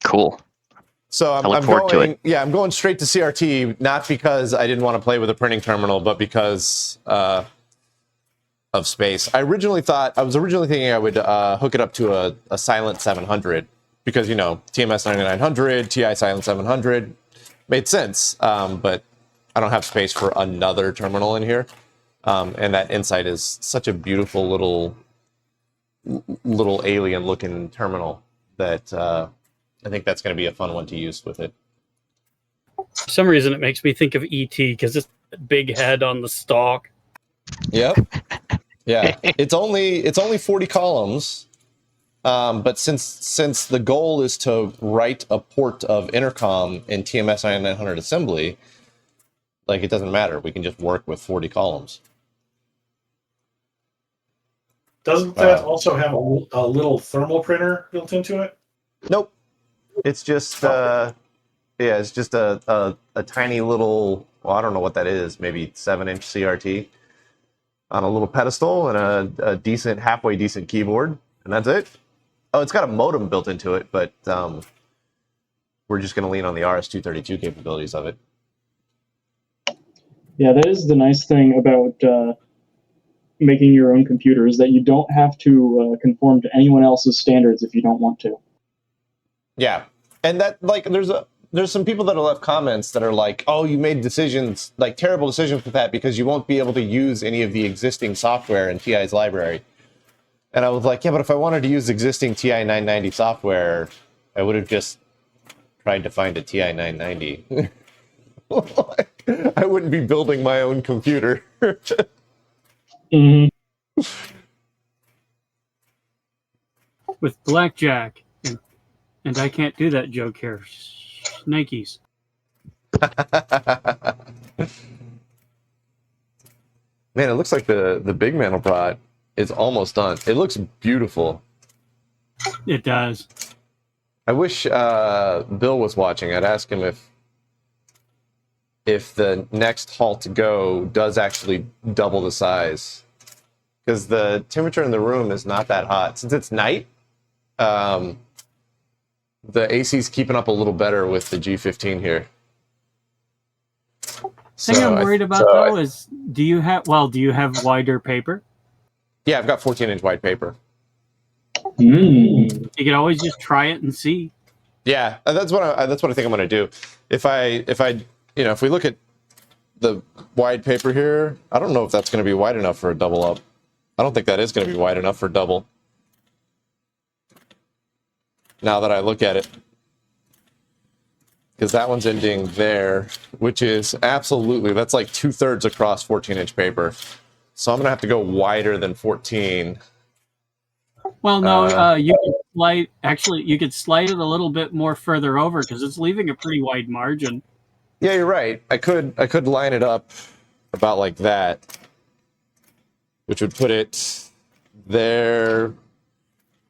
Cool. So I look forward to it. Yeah, I'm going straight to CRT, not because I didn't want to play with a printing terminal, but because of space. I was originally thinking I would hook it up to a Silent 700, because, you know, TMS 9900, TI Silent 700 made sense, but I don't have space for another terminal in here. And that Insight is such a beautiful little alien-looking terminal that I think that's going to be a fun one to use with it. For some reason, it makes me think of ET because it's a big head on the stalk. Yep. Yeah. It's only 40 columns, but since the goal is to write a port of intercom in TMS 9900 assembly, like, it doesn't matter. We can just work with 40 columns. Doesn't that also have a little thermal printer built into it? Nope. It's just it's just a tiny little, well, I don't know what that is, maybe 7-inch CRT on a little pedestal and a decent, halfway decent keyboard, and that's it. Oh, it's got a modem built into it, but we're just going to lean on the RS-232 capabilities of it. Yeah, that is the nice thing about making your own computer, is that you don't have to conform to anyone else's standards if you don't want to. Yeah, and that, like, there's some people that have left comments that are like, oh, you made decisions, like terrible decisions with that because you won't be able to use any of the existing software in TI's library. And I was like, yeah, but if I wanted to use existing TI 990 software, I would have just tried to find a TI 990. I wouldn't be building my own computer. Mm-hmm. With blackjack. And I can't do that joke here. Nikes. Man, it looks like the big Mandelbrot is almost done. It looks beautiful. It does. I wish Bill was watching. I'd ask him if the next halt to go does actually double the size. Because the temperature in the room is not that hot. Since it's night, the AC's keeping up a little better with the G-15 here. Thing I'm worried about though is, do you have wider paper? Yeah, I've got 14-inch wide paper. You could always just try it and see. Yeah, that's what I think I'm gonna do. If we look at the wide paper here, I don't know if that's gonna be wide enough for a double up. I don't think that is gonna be wide enough for double. Now that I look at it. Because that one's ending there, which is absolutely, that's like 2/3 across 14-inch paper. So I'm going to have to go wider than 14. Well, no, you could slide it a little bit more further over because it's leaving a pretty wide margin. Yeah, you're right. I could line it up about like that, which would put it there,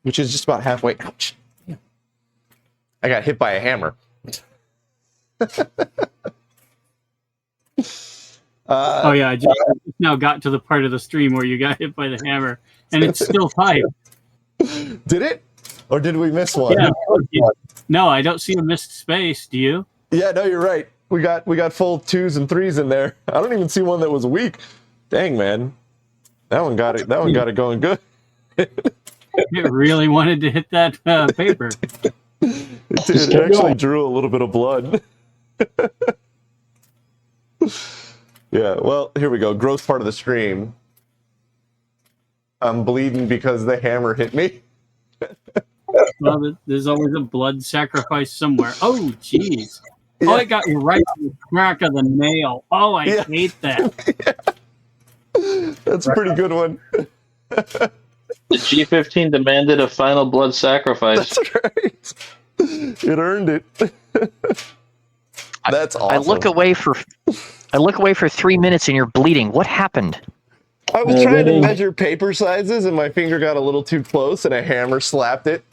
which is just about halfway. Ouch. Yeah. I got hit by a hammer. Oh yeah, I just now got to the part of the stream where you got hit by the hammer, and it's still tight. Did it? Or did we miss one? Yeah. No, I don't see a missed space. Do you? Yeah, no, you're right. We got full 2s and 3s in there. I don't even see one that was weak. Dang, man. That one got it going good. It really wanted to hit that paper. It actually drew a little bit of blood. Yeah, well, here we go. Gross part of the stream. I'm bleeding because the hammer hit me. Well, there's always a blood sacrifice somewhere. Oh, jeez. Yeah. Oh, I got you right in the crack of the nail. Oh, I hate that. Yeah. That's a pretty good one. The G-15 demanded a final blood sacrifice. That's right. It earned it. That's awesome. I look away for 3 minutes and you're bleeding. What happened? I was trying to measure paper sizes and my finger got a little too close and a hammer slapped it.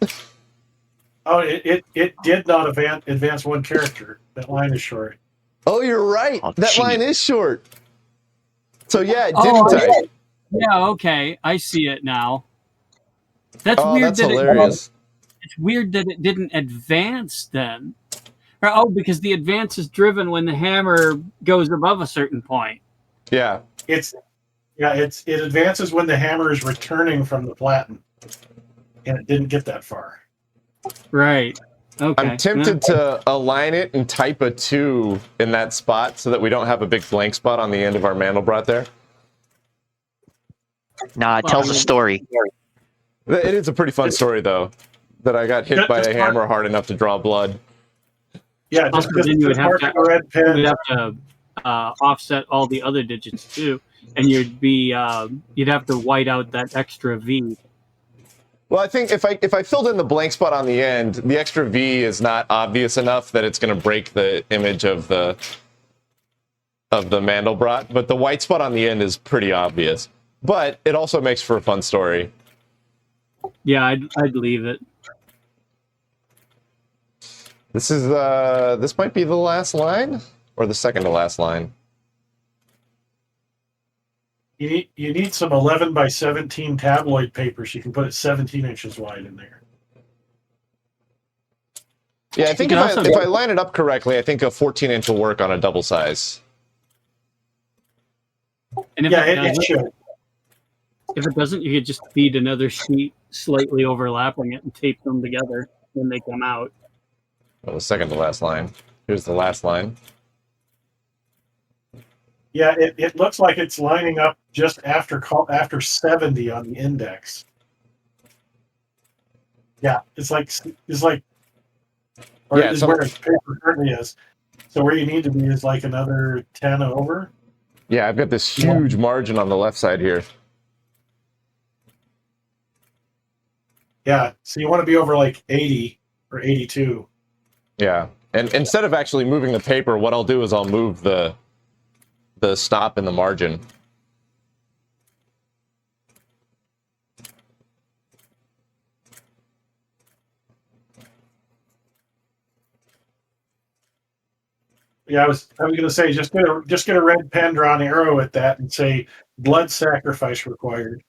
Oh, it did not advance one character. That line is short. Oh, you're right. Oh, that geez. line is short. So yeah, it didn't type. Yeah, okay. I see it now. That's Oh, weird. that's hilarious. It's weird that it didn't advance then. Oh, because the advance is driven when the hammer goes above a certain point. Yeah. It advances when the hammer is returning from the platen, and it didn't get that far. Right. Okay. I'm tempted to align it and type a 2 in that spot so that we don't have a big blank spot on the end of our Mandelbrot there. Nah, it tells a story. It is a pretty fun story, though, that I got hit by a hammer hard enough to draw blood. Yeah, just because then you would it's have marked to, a red pen. you'd have to offset all the other digits too, and you'd have to white out that extra V. Well, I think if I filled in the blank spot on the end, the extra V is not obvious enough that it's going to break the image of the Mandelbrot, but the white spot on the end is pretty obvious. But it also makes for a fun story. Yeah, I'd leave it. This is this might be the last line or the second to last line. You need some 11 by 17 tabloid paper so you can put it 17 inches wide in there. Yeah, I think if I line it up correctly, I think a 14-inch will work on a double size. And if it should. If it doesn't, you could just feed another sheet slightly overlapping it and tape them together when they come out. Well, the second to last line. Here's the last line. Yeah, it looks like it's lining up just after 70 on the index. Yeah, it's like where its paper currently is. So where you need to be is like another 10 over. Yeah, I've got this huge margin on the left side here. Yeah, so you want to be over like 80 or 82. Yeah, and instead of actually moving the paper, what I'll do is I'll move the stop in the margin. Yeah, I was gonna say just get a red pen drawn arrow at that and say blood sacrifice required.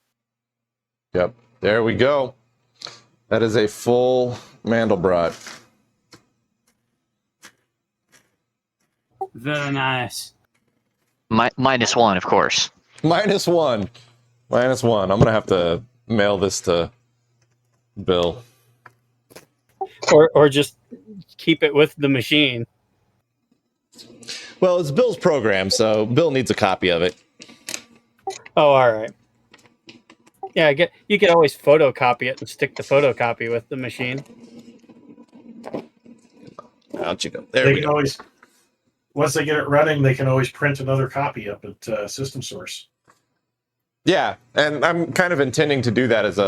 Yep. There we go. That is a full Mandelbrot. Very nice. -1, of course. -1. -1. I'm gonna have to mail this to Bill. Or just keep it with the machine. Well, it's Bill's program, so Bill needs a copy of it. Oh, all right. Yeah, you could always photocopy it and stick the photocopy with the machine. Out you go. There They we can go. always, once they get it running, they can always print another copy up at System Source. Yeah, and I'm kind of intending to do that as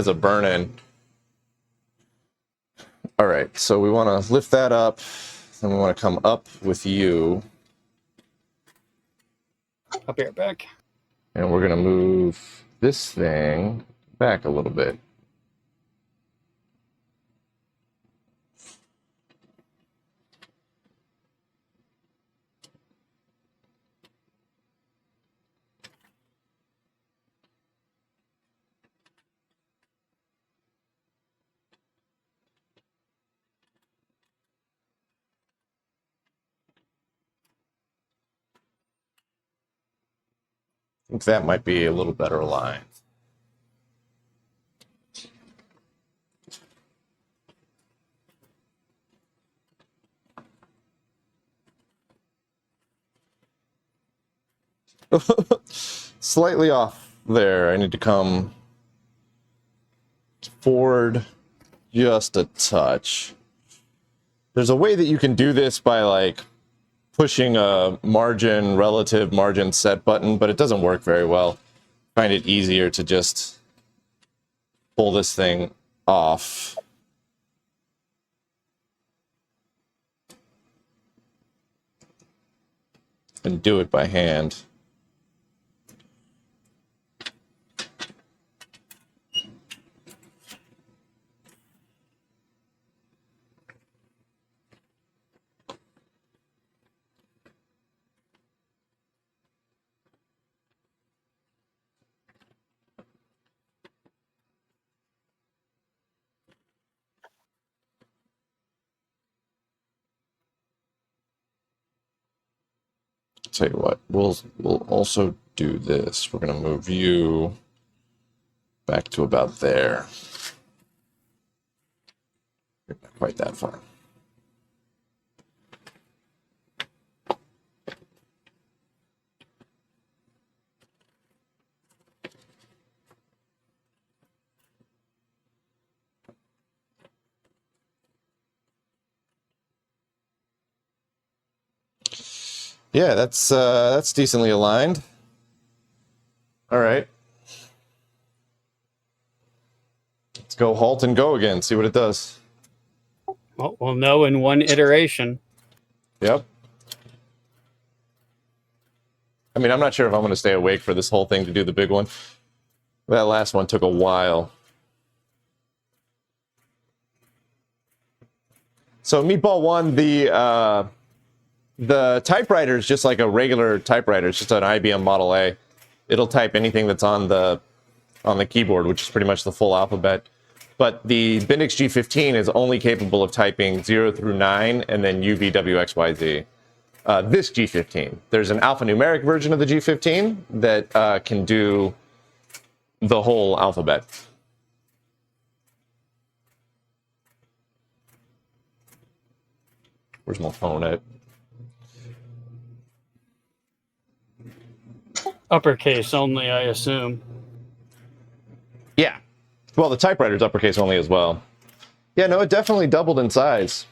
a burn-in. All right, so we want to lift that up, and we want to come up with you, I'll be right back. and we're going to move this thing back a little bit. I think that might be a little better aligned. Slightly off there. I need to come forward just a touch. There's a way that you can do this by like pushing a relative margin set button, but it doesn't work very well. I find it easier to just pull this thing off. And do it by hand. Tell you what, we'll also do this. We're going to move you back to about there. Not quite that far. Yeah, that's decently aligned. All right. Let's go halt and go again, see what it does. Well, we'll know in one iteration. Yep. I mean, I'm not sure if I'm going to stay awake for this whole thing to do the big one. That last one took a while. So Meatball 1, the typewriter is just like a regular typewriter. It's just an IBM Model A. It'll type anything that's on the keyboard, which is pretty much the full alphabet. But the Bendix G-15 is only capable of typing 0 through 9 and then UVWXYZ. This G-15. There's an alphanumeric version of the G-15 that can do the whole alphabet. Where's my phone at? Uppercase only, I assume. Yeah. Well, the typewriter's uppercase only as well. Yeah, no, it definitely doubled in size.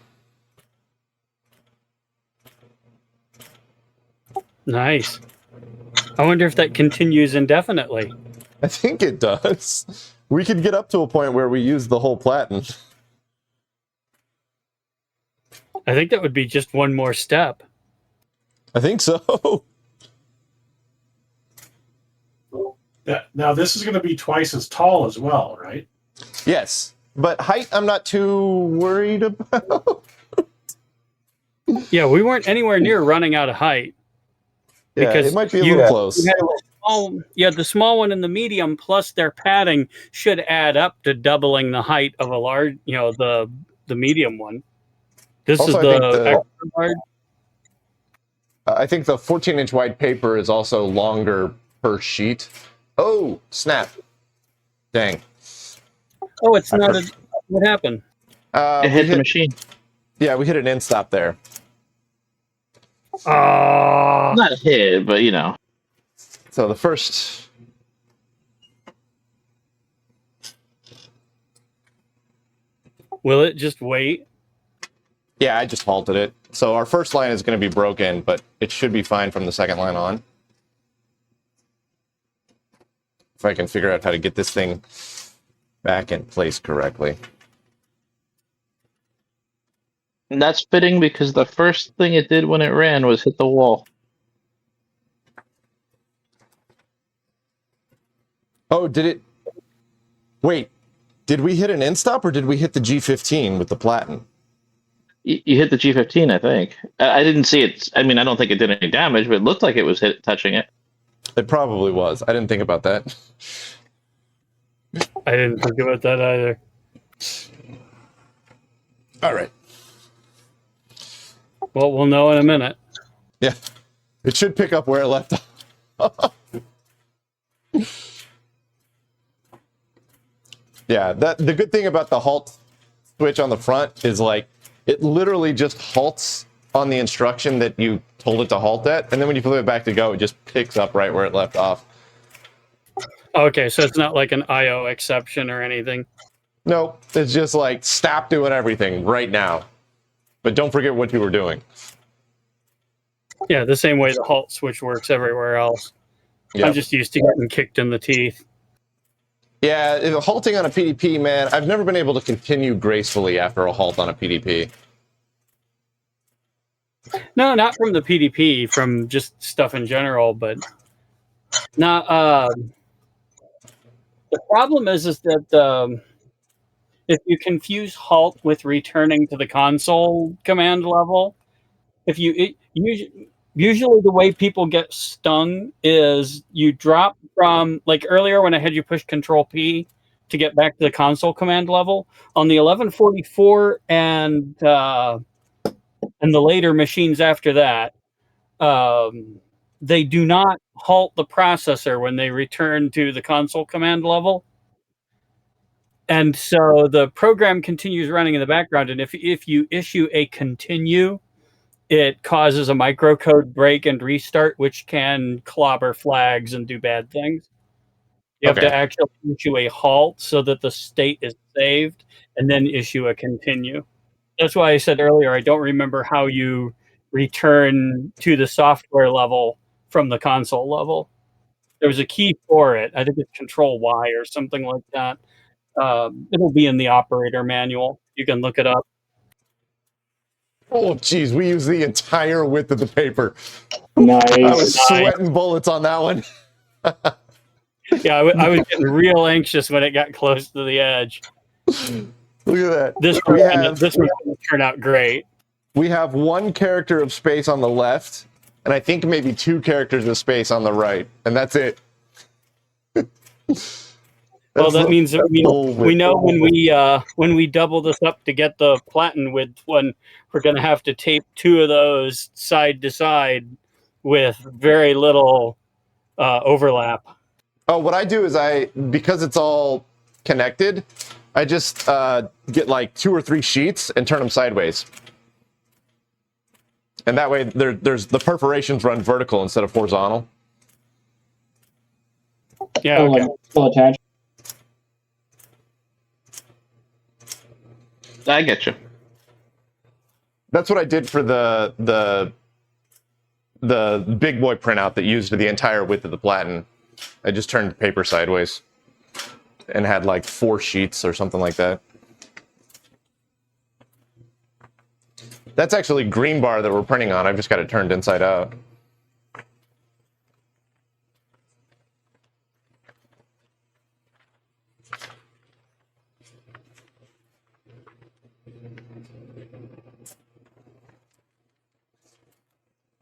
Nice. I wonder if that continues indefinitely. I think it does. We could get up to a point where we use the whole platen. I think that would be just one more step. I think so. Now this is going to be twice as tall as well, right? Yes, but height I'm not too worried about. Yeah, we weren't anywhere near running out of height. Yeah, Because it might be a you- little close. You had the small one and the medium plus their padding should add up to doubling the height of a large, the medium one. This Also, is I think the the- extra large. I think the 14-inch wide paper is also longer per sheet. Oh, snap. Dang. Oh, it's not. What happened? It hit the machine. Yeah, we hit an end stop there. Not a hit, but you know. So the first... Will it just wait? Yeah, I just halted it. So our first line is going to be broken, but it should be fine from the second line on. If I can figure out how to get this thing back in place correctly. And that's fitting because the first thing it did when it ran was hit the wall. Oh, did it... Wait, did we hit an end stop or did we hit the G-15 with the platen? You hit the G-15, I think. I didn't see it. I mean, I don't think it did any damage, but it looked like it was touching it. It probably was. I didn't think about that. I didn't think about that either. All right. Well, we'll know in a minute. Yeah. It should pick up where it left off. Yeah, the good thing about the halt switch on the front is like it literally just halts on the instruction that you told it to halt at, and then when you flip it back to go, it just picks up right where it left off. Okay, so it's not like an IO exception or anything. No, it's just like stop doing everything right now. But don't forget what you were doing. Yeah, the same way the halt switch works everywhere else. Yep. I'm just used to getting kicked in the teeth. Yeah, halting on a PDP, man, I've never been able to continue gracefully after a halt on a PDP. No, not from the PDP, from just stuff in general, but not. The problem is that if you confuse halt with returning to the console command level, usually the way people get stung is you drop from, like earlier when I had you push Control P to get back to the console command level on the 1144 and the later machines after that. They do not halt the processor when they return to the console command level. And so the program continues running in the background. And if you issue a continue, it causes a microcode break and restart, which can clobber flags and do bad things. You have to actually issue a halt so that the state is saved and then issue a continue. That's why I said earlier, I don't remember how you return to the software level from the console level. There was a key for it. I think it's Control Y or something like that. It'll be in the operator manual. You can look it up. Oh, geez, we used the entire width of the paper. Nice. I was sweating bullets on that one. Yeah, I was getting real anxious when it got close to the edge. Look at that. This one's going to turn out great. We have one character of space on the left, and I think maybe 2 characters of space on the right, and that's it. Well, that means that we know when we double this up to get the platen width one, we're going to have to tape 2 of those side to side with very little overlap. Oh, what I do is because it's all connected, I just get like 2 or 3 sheets and turn them sideways. And that way there's the perforations run vertical instead of horizontal. Yeah, okay. Still attached. I get you. That's what I did for the big boy printout that used the entire width of the platen. I just turned the paper sideways and had like 4 sheets or something like that. That's actually green bar that we're printing on. I've just got it turned inside out.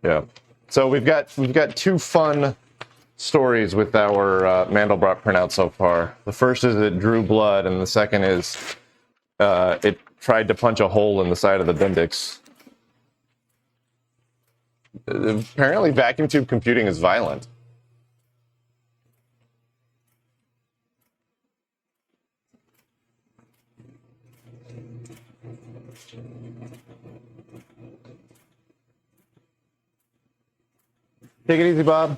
Yeah. So we've got two fun stories with our Mandelbrot printout so far. The first is it drew blood, and the second is it tried to punch a hole in the side of the Bendix. Apparently, vacuum tube computing is violent. Take it easy, Bob.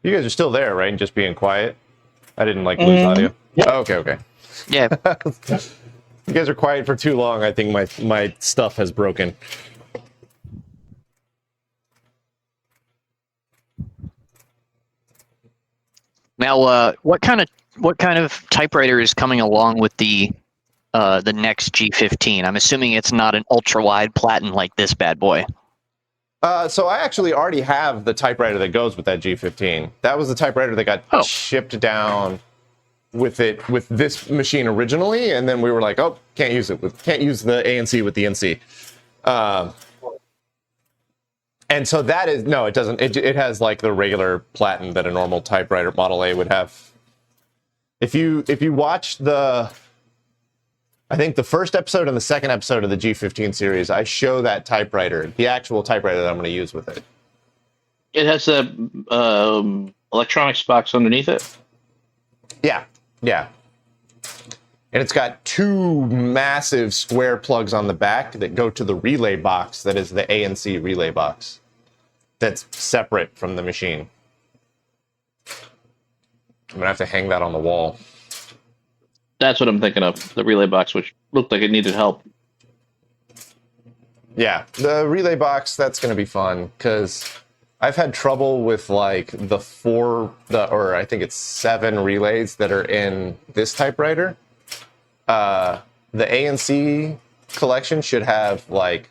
You guys are still there, right? And just being quiet. I didn't lose audio. Yep. Oh, okay. Yeah. You guys are quiet for too long. I think my stuff has broken. Now, what kind of typewriter is coming along with the next G-15? I'm assuming it's not an ultra wide platen like this bad boy. So I actually already have the typewriter that goes with that G-15. That was the typewriter that got shipped down with this machine originally, and then we were like, oh, can't use the ANC with the NC. And so that is no, it doesn't. It has like the regular platen that a normal typewriter Model A would have. If you watch I think the first episode and the second episode of the G-15 series, I show that typewriter, the actual typewriter that I'm going to use with it. It has a electronics box underneath it. Yeah. And it's got two massive square plugs on the back that go to the relay box that is the ANC relay box. That's separate from the machine. I'm going to have to hang that on the wall. That's what I'm thinking of, the relay box, which looked like it needed help. Yeah, the relay box, that's going to be fun, because I've had trouble with like or I think it's 7 relays that are in this typewriter. The ANC collection should have like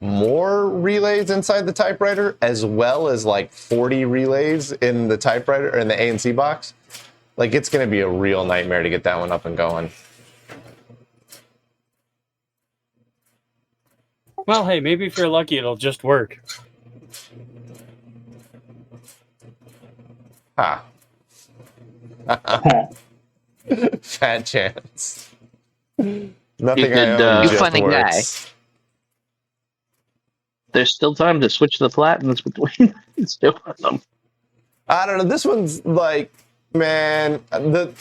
more relays inside the typewriter, as well as like 40 relays in the typewriter or in the ANC box. Like, it's going to be a real nightmare to get that one up and going. Well, hey, maybe if you're lucky, it'll just work. Ha. Fat chance. Nothing You I could, own You just funny works. There's still time to switch the platens between the two of them. I don't know. This one's like, man, the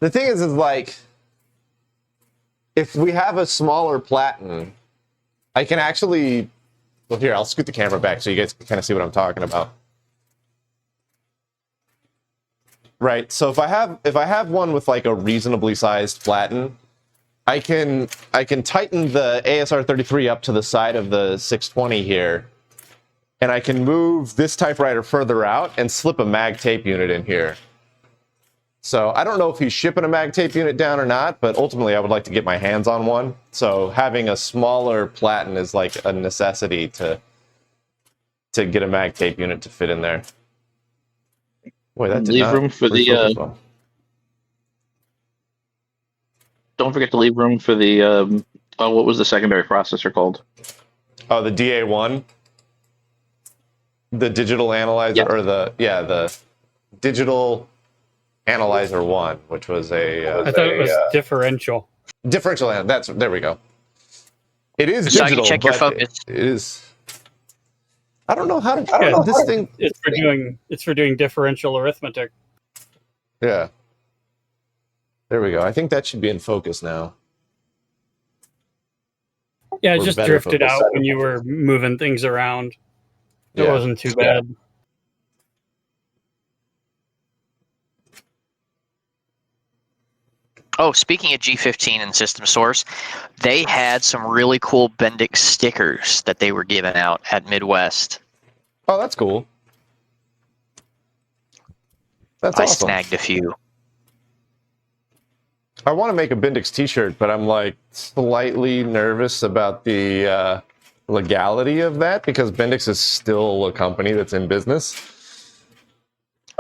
thing is like, if we have a smaller platen, I can actually, well, here, I'll scoot the camera back so you guys can kind of see what I'm talking about. Right. So if I have one with like a reasonably sized platen, I can tighten the ASR33 up to the side of the 620 here, and I can move this typewriter further out and slip a mag tape unit in here. So I don't know if he's shipping a mag tape unit down or not, but ultimately I would like to get my hands on one. So having a smaller platen is like a necessity to get a mag tape unit to fit in there. Boy, that did Leave not room for the refocus well. Don't forget to leave room for the what was the secondary processor called? Oh, the DA1, the digital analyzer, Yep. or the digital analyzer 1, which was I thought it was differential. differential. There we go. It is So I can digital, check your but focus. it is. I don't know how to. This thing. It's for doing differential arithmetic. Yeah. There we go. I think that should be in focus now. Yeah, it Or just better drifted focus. out when you were moving things around. It Yeah. wasn't too bad. Oh, speaking of G-15 and System Source, they had some really cool Bendix stickers that they were giving out at Midwest. Oh, that's cool. That's I awesome. snagged a few. I want to make a Bendix t-shirt, but I'm like slightly nervous about the legality of that because Bendix is still a company that's in business.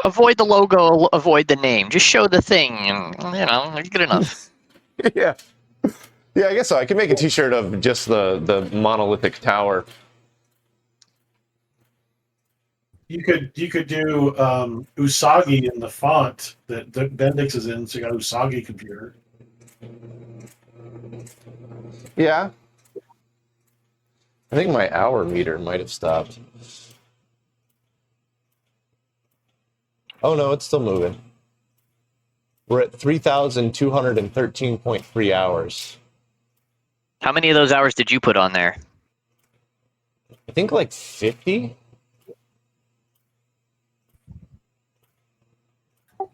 Avoid the logo, avoid the name. Just show the thing, and you're good enough. Yeah. Yeah, I guess so. I could make a t-shirt of just the monolithic tower. You could do Usagi in the font that Bendix is in, so you got Usagi computer. Yeah. I think my hour meter might have stopped. Oh no, it's still moving. We're at 3,213.3 hours. How many of those hours did you put on there? I think like 50.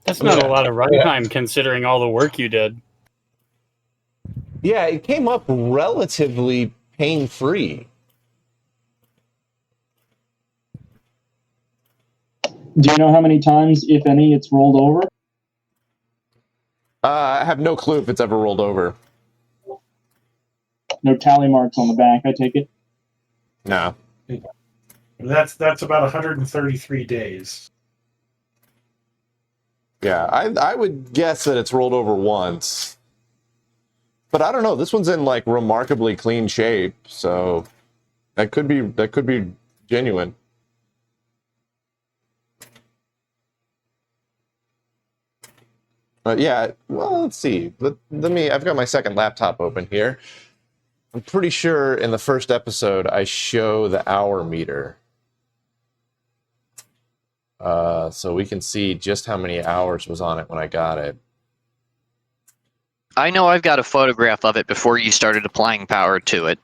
That's not a lot of runtime considering all the work you did. Yeah, it came up relatively pain-free. Do you know how many times, if any, it's rolled over? I have no clue if it's ever rolled over. No tally marks on the back, I take it? No. That's about 133 days. Yeah, I would guess that it's rolled over once. But I don't know. This one's in like remarkably clean shape, so that could be genuine. Yeah, well, let's see. Let me. I've got my second laptop open here. I'm pretty sure in the first episode I show the hour meter, so we can see just how many hours was on it when I got it. I know I've got a photograph of it before you started applying power to it.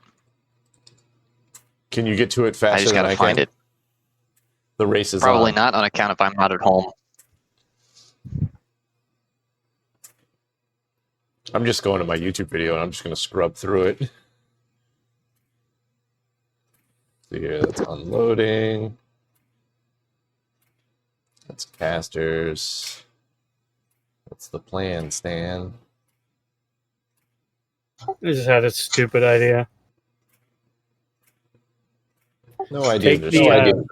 Can you get to it faster I just than gotta I find can? it. The race is Probably on. not on account if I'm not at home. I'm just going to my YouTube video and I'm just going to scrub through it. See here, that's unloading. That's casters. That's the plan, Stan. I just had a stupid idea. No idea. Take the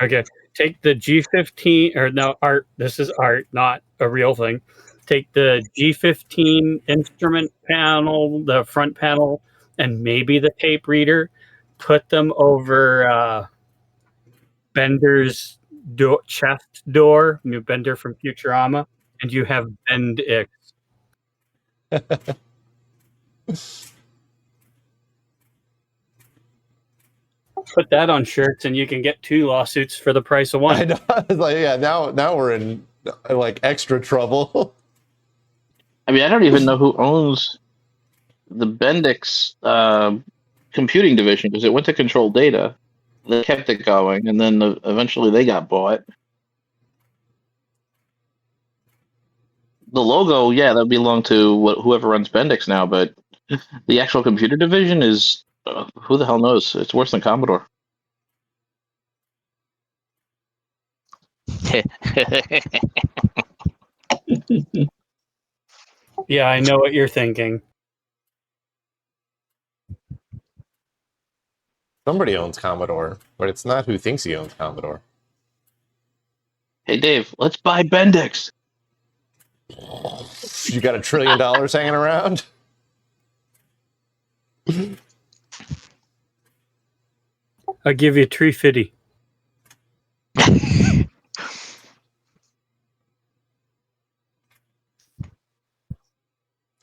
okay. Take the G-15 or no art. This is art, not a real thing. Take the G-15 instrument panel, the front panel, and maybe the tape reader. Put them over Bender's chest door, new Bender from Futurama, and you have Bendix. Put that on shirts, and you can get 2 lawsuits for the price of 1. I know. I was like, yeah, now we're in like extra trouble. I mean, I don't even know who owns the Bendix computing division because it went to Control Data. They kept it going, and then eventually they got bought. The logo, yeah, that belonged to whoever runs Bendix now, but the actual computer division is who the hell knows? It's worse than Commodore. Yeah, I know what you're thinking. Somebody owns Commodore, but it's not who thinks he owns Commodore. Hey, Dave, let's buy Bendix. You got $1 trillion hanging around? I'll give you $350.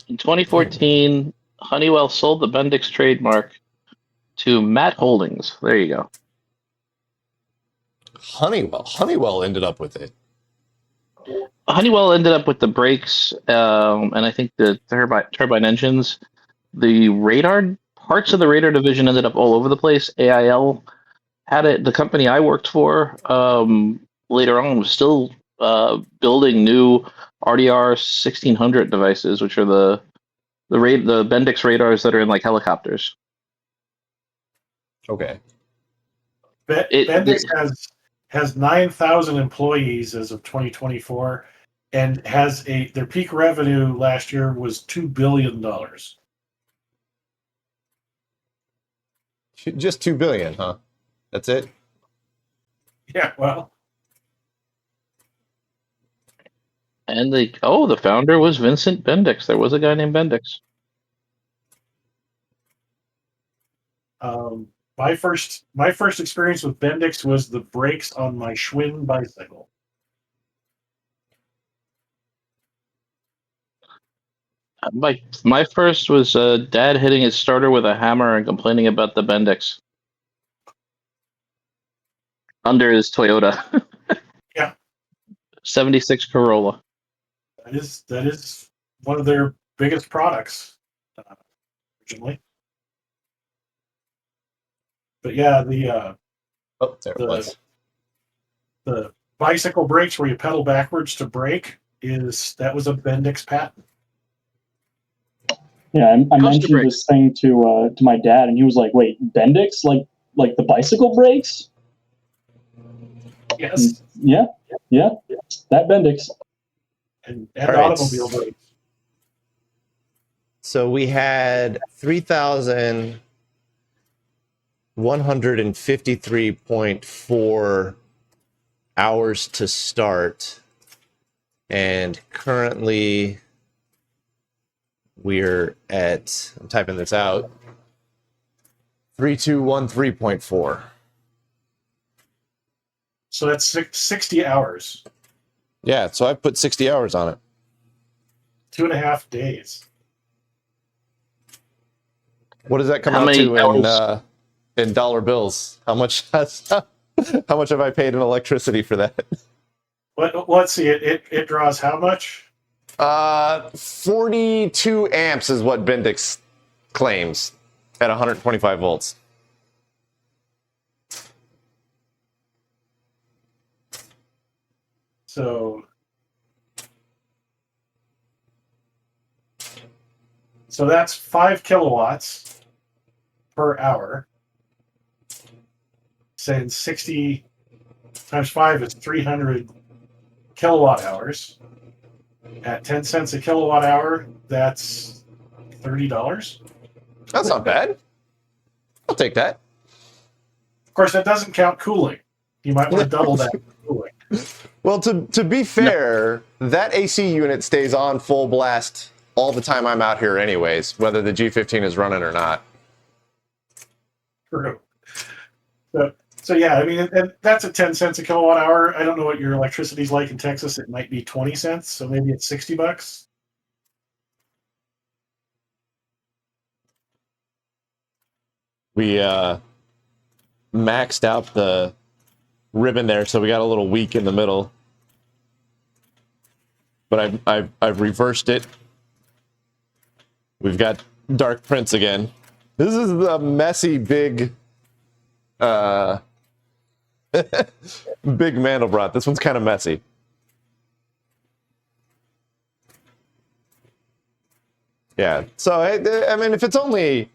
In 2014, Honeywell sold the Bendix trademark to Matt Holdings. There you go. Honeywell ended up with it. Honeywell ended up with the brakes, and I think the turbine engines. The radar parts of the radar division ended up all over the place. AIL had it. The company I worked for later on was still building new RDR 1600 devices, which are the Bendix radars that are in like helicopters. Okay. Bendix has 9,000 employees as of 2024, and their peak revenue last year was $2 billion. Just 2 billion, huh? That's it? Yeah, well, And the founder was Vincent Bendix. There was a guy named Bendix. my first experience with Bendix was the brakes on my Schwinn bicycle. My first was Dad hitting his starter with a hammer and complaining about the Bendix under his Toyota. Yeah. 76 Corolla. That is one of their biggest products originally. But yeah, Oh, there it was. the bicycle brakes where you pedal backwards to brake that was a Bendix patent. Yeah, I Coaster mentioned brakes. this thing to my dad, and he was like, "Wait, Bendix? Like the bicycle brakes?" Yes, Yeah, that Bendix. and All right. automobile brakes. So we had 3,153.4 hours to start. And currently we're at, I'm typing this out, 3213.4. So that's 60 hours, Yeah, so I put 60 hours on it. 2.5 days. What does that come How out many to in dollar bills? How much how much have I paid in electricity for that? Let's see. It draws how much? 42 amps is what Bendix claims at 125 volts. So that's 5 kilowatts per hour. Saying 60 times 5 is 300 kilowatt hours. At 10 cents a kilowatt hour, that's $30. That's not bad. I'll take that. Of course, that doesn't count cooling. You might want to double that for cooling. Well, to be fair, that AC unit stays on full blast all the time I'm out here anyways, whether the G-15 is running or not. True. So yeah, I mean, and that's at 10 cents a kilowatt hour. I don't know what your electricity's like in Texas. It might be 20 cents, so maybe it's $60. We maxed out the ribbon there, so we got a little weak in the middle. But I've reversed it. We've got dark prints again. This is the messy big big Mandelbrot. This one's kind of messy. Yeah. So I mean, if it's only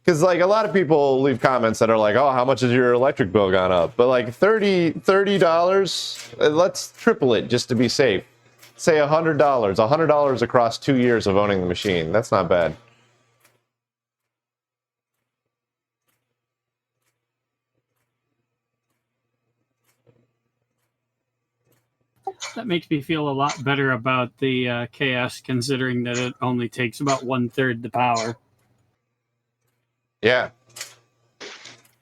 because like a lot of people leave comments that are like, "Oh, how much has your electric bill gone up?" But like $30, let's triple it just to be safe. Say $100 across 2 years of owning the machine. That's not bad. That makes me feel a lot better about the KS, considering that it only takes about 1/3 the power. Yeah.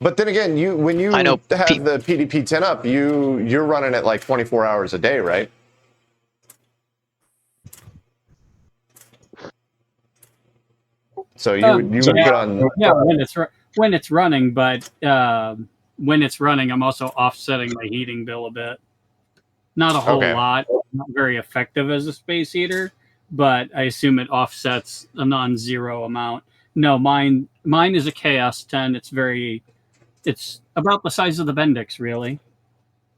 But then again, when you I know have the PDP-10 up, you're running it like 24 hours a day, right? So you would put on when it's running, but when it's running, I'm also offsetting my heating bill a bit. Not a whole lot, not very effective as a space heater, but I assume it offsets a non-zero amount. No, mine is a KS10. It's about the size of the Bendix, really.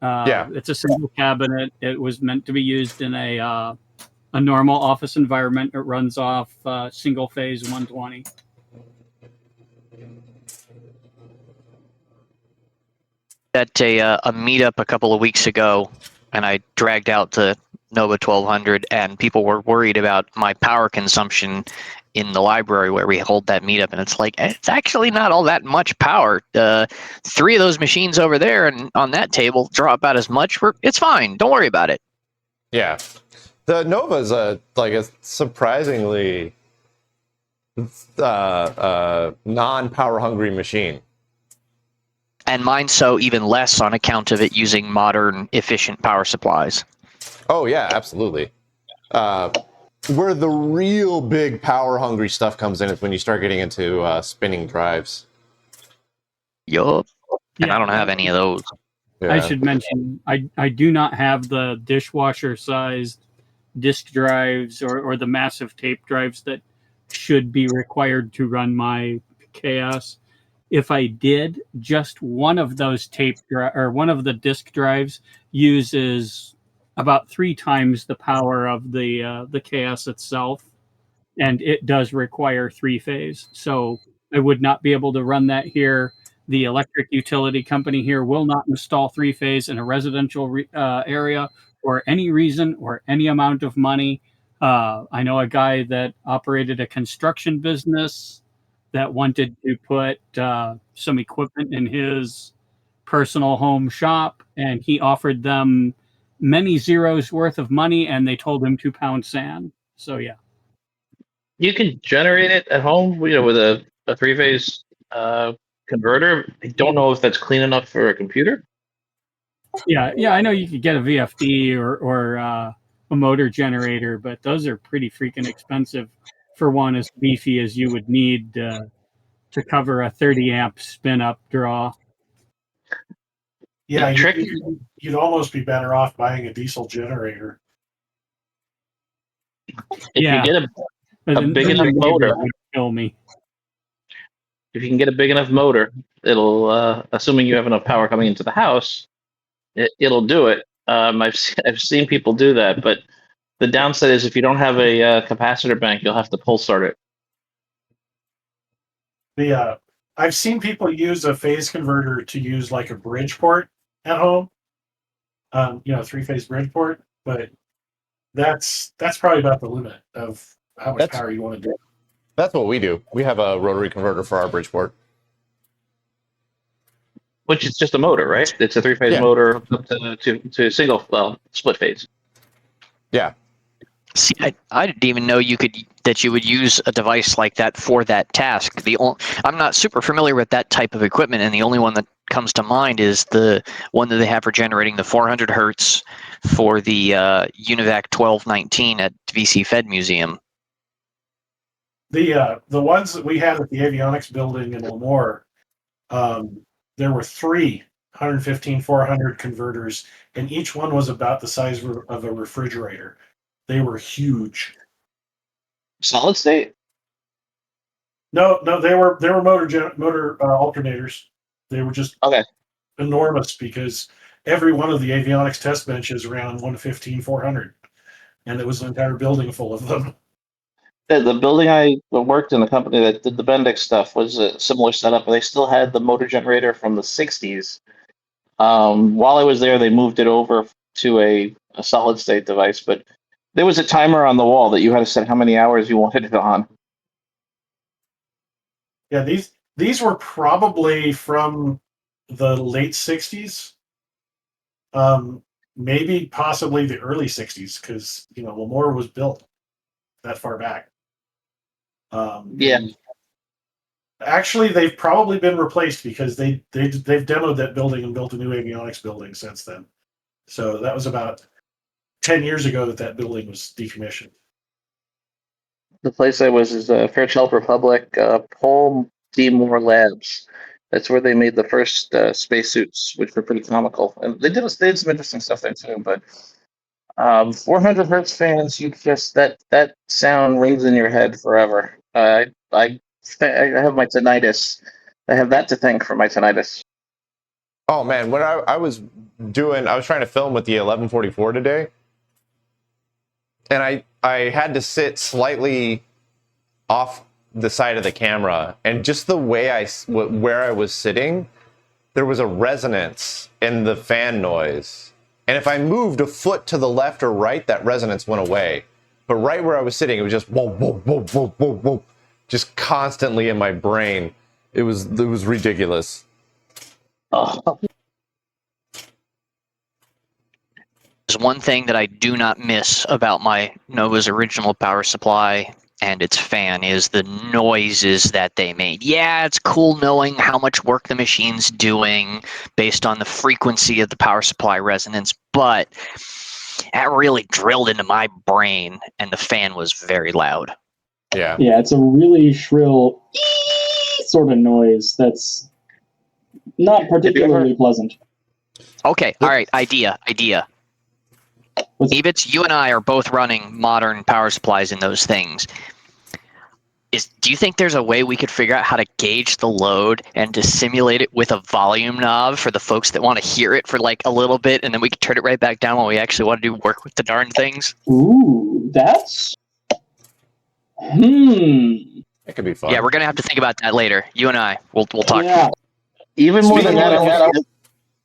It's a single cabinet. It was meant to be used in a normal office environment. It runs off single phase 120. At a meetup a couple of weeks ago, and I dragged out to Nova 1200, and people were worried about my power consumption in the library where we hold that meetup, and it's like, it's actually not all that much power. 3 of those machines over there and on that table draw about as much. It's fine. Don't worry about it. Yeah. The Nova's a surprisingly non-power hungry machine. And mine's so even less on account of it using modern, efficient power supplies. Oh yeah, absolutely. Where the real big power hungry stuff comes in is when you start getting into spinning drives. Yup. And Yeah. I don't have any of those. Yeah. I should mention I do not have the dishwasher sized disk drives or the massive tape drives that should be required to run my chaos. If I did, just one of those one of the disk drives uses about 3 times the power of the chaos itself, and it does require 3-phase. So I would not be able to run that here. The electric utility company here will not install 3-phase in a residential area for any reason or any amount of money. I know a guy that operated a construction business that wanted to put some equipment in his personal home shop, and he offered them many zeros worth of money, and they told him to pound sand. So yeah. You can generate it at home, with a 3-phase converter. I don't know if that's clean enough for a computer. Yeah, I know you could get a VFD or a motor generator, but those are pretty freaking expensive for one as beefy as you would need to cover a 30 amp spin up draw. Yeah, The trick- you'd almost be better off buying a diesel generator. If Yeah. you get a Then big my enough neighbor motor, would kill me. if you can get a big enough motor, it'll, assuming you have enough power coming into the house, it'll do it. I've seen people do that, but the downside is if you don't have a capacitor bank, you'll have to pull start it. I've seen people use a phase converter to use like a Bridgeport at home. 3-phase Bridgeport, but that's probably about the limit of how much power you want to do. That's what we do. We have a rotary converter for our Bridgeport. Which is just a motor, right? It's a 3-phase motor hooked up to single, split phase. Yeah. See, I didn't even know you would use a device like that for that task. I'm not super familiar with that type of equipment, and the only one that comes to mind is the one that they have for generating the 400 hertz for the UNIVAC 1219 at VC Fed Museum. The ones that we had at the avionics building in Lemoore, there were 3 115/400 converters, and each one was about the size of a refrigerator. They were huge. Solid state? No, they were motor alternators. They were just enormous because every one of the avionics test benches ran 115/400, and it was an entire building full of them. The building I worked in, the company that did the Bendix stuff, was a similar setup. They still had the motor generator from the 60s. While I was there, they moved it over to a solid state device, but there was a timer on the wall that you had to set how many hours you wanted it on. Yeah, these were probably from the late 60s, maybe possibly the early 60s, because Lemoore was built that far back. Actually, they've probably been replaced because they've demoed that building and built a new avionics building since then. So that was about 10 years ago that building was decommissioned. The place I was is Fairchild Republic, Paul D. Moore Labs. That's where they made the first spacesuits, which were pretty comical. And they did some interesting stuff there too. But 400 hertz fans, that sound rings in your head forever. I have my tinnitus. I have that to thank for my tinnitus. Oh man, when I was trying to film with the 1144 today, and I had to sit slightly off the side of the camera, and just the way where I was sitting, there was a resonance in the fan noise And if I moved a foot to the left or right, that resonance went away. But right where I was sitting, it was just whoa, whoa, whoa, whoa, whoa, whoa, just constantly in my brain. It was ridiculous. Oh. There's one thing that I do not miss about my Nova's original power supply and its fan is the noises that they made. Yeah, it's cool knowing how much work the machine's doing based on the frequency of the power supply resonance, but that really drilled into my brain, and the fan was very loud. Yeah. Yeah, it's a really shrill sort of noise that's not particularly pleasant. Okay, all right, idea. Ebits, you and I are both running modern power supplies in those things. Do you think there's a way we could figure out how to gauge the load and to simulate it with a volume knob for the folks that want to hear it for like a little bit, and then we can turn it right back down when we actually want to do work with the darn things? Ooh, that's... It could be fun. Yeah, we're gonna have to think about that later. You and I, we'll talk. Yeah. Even more than Speaking that,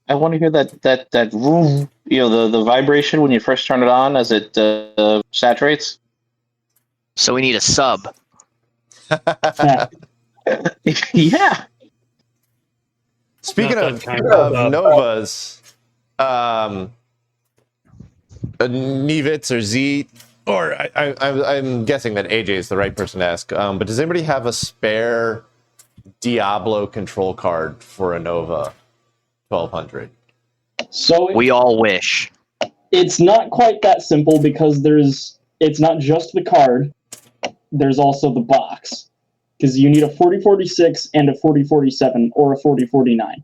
I want to hear that vroom, the vibration when you first turn it on as it saturates. So we need a sub. Yeah. Speaking Not of that kind of Novas, Nevitz or Z, or I'm guessing that AJ is the right person to ask, but does anybody have a spare Diablo control card for a Nova 1200? So We all wish. it's not quite that simple because it's not just the card, there's also the box. Because you need a 4046 and a 4047 or a 4049.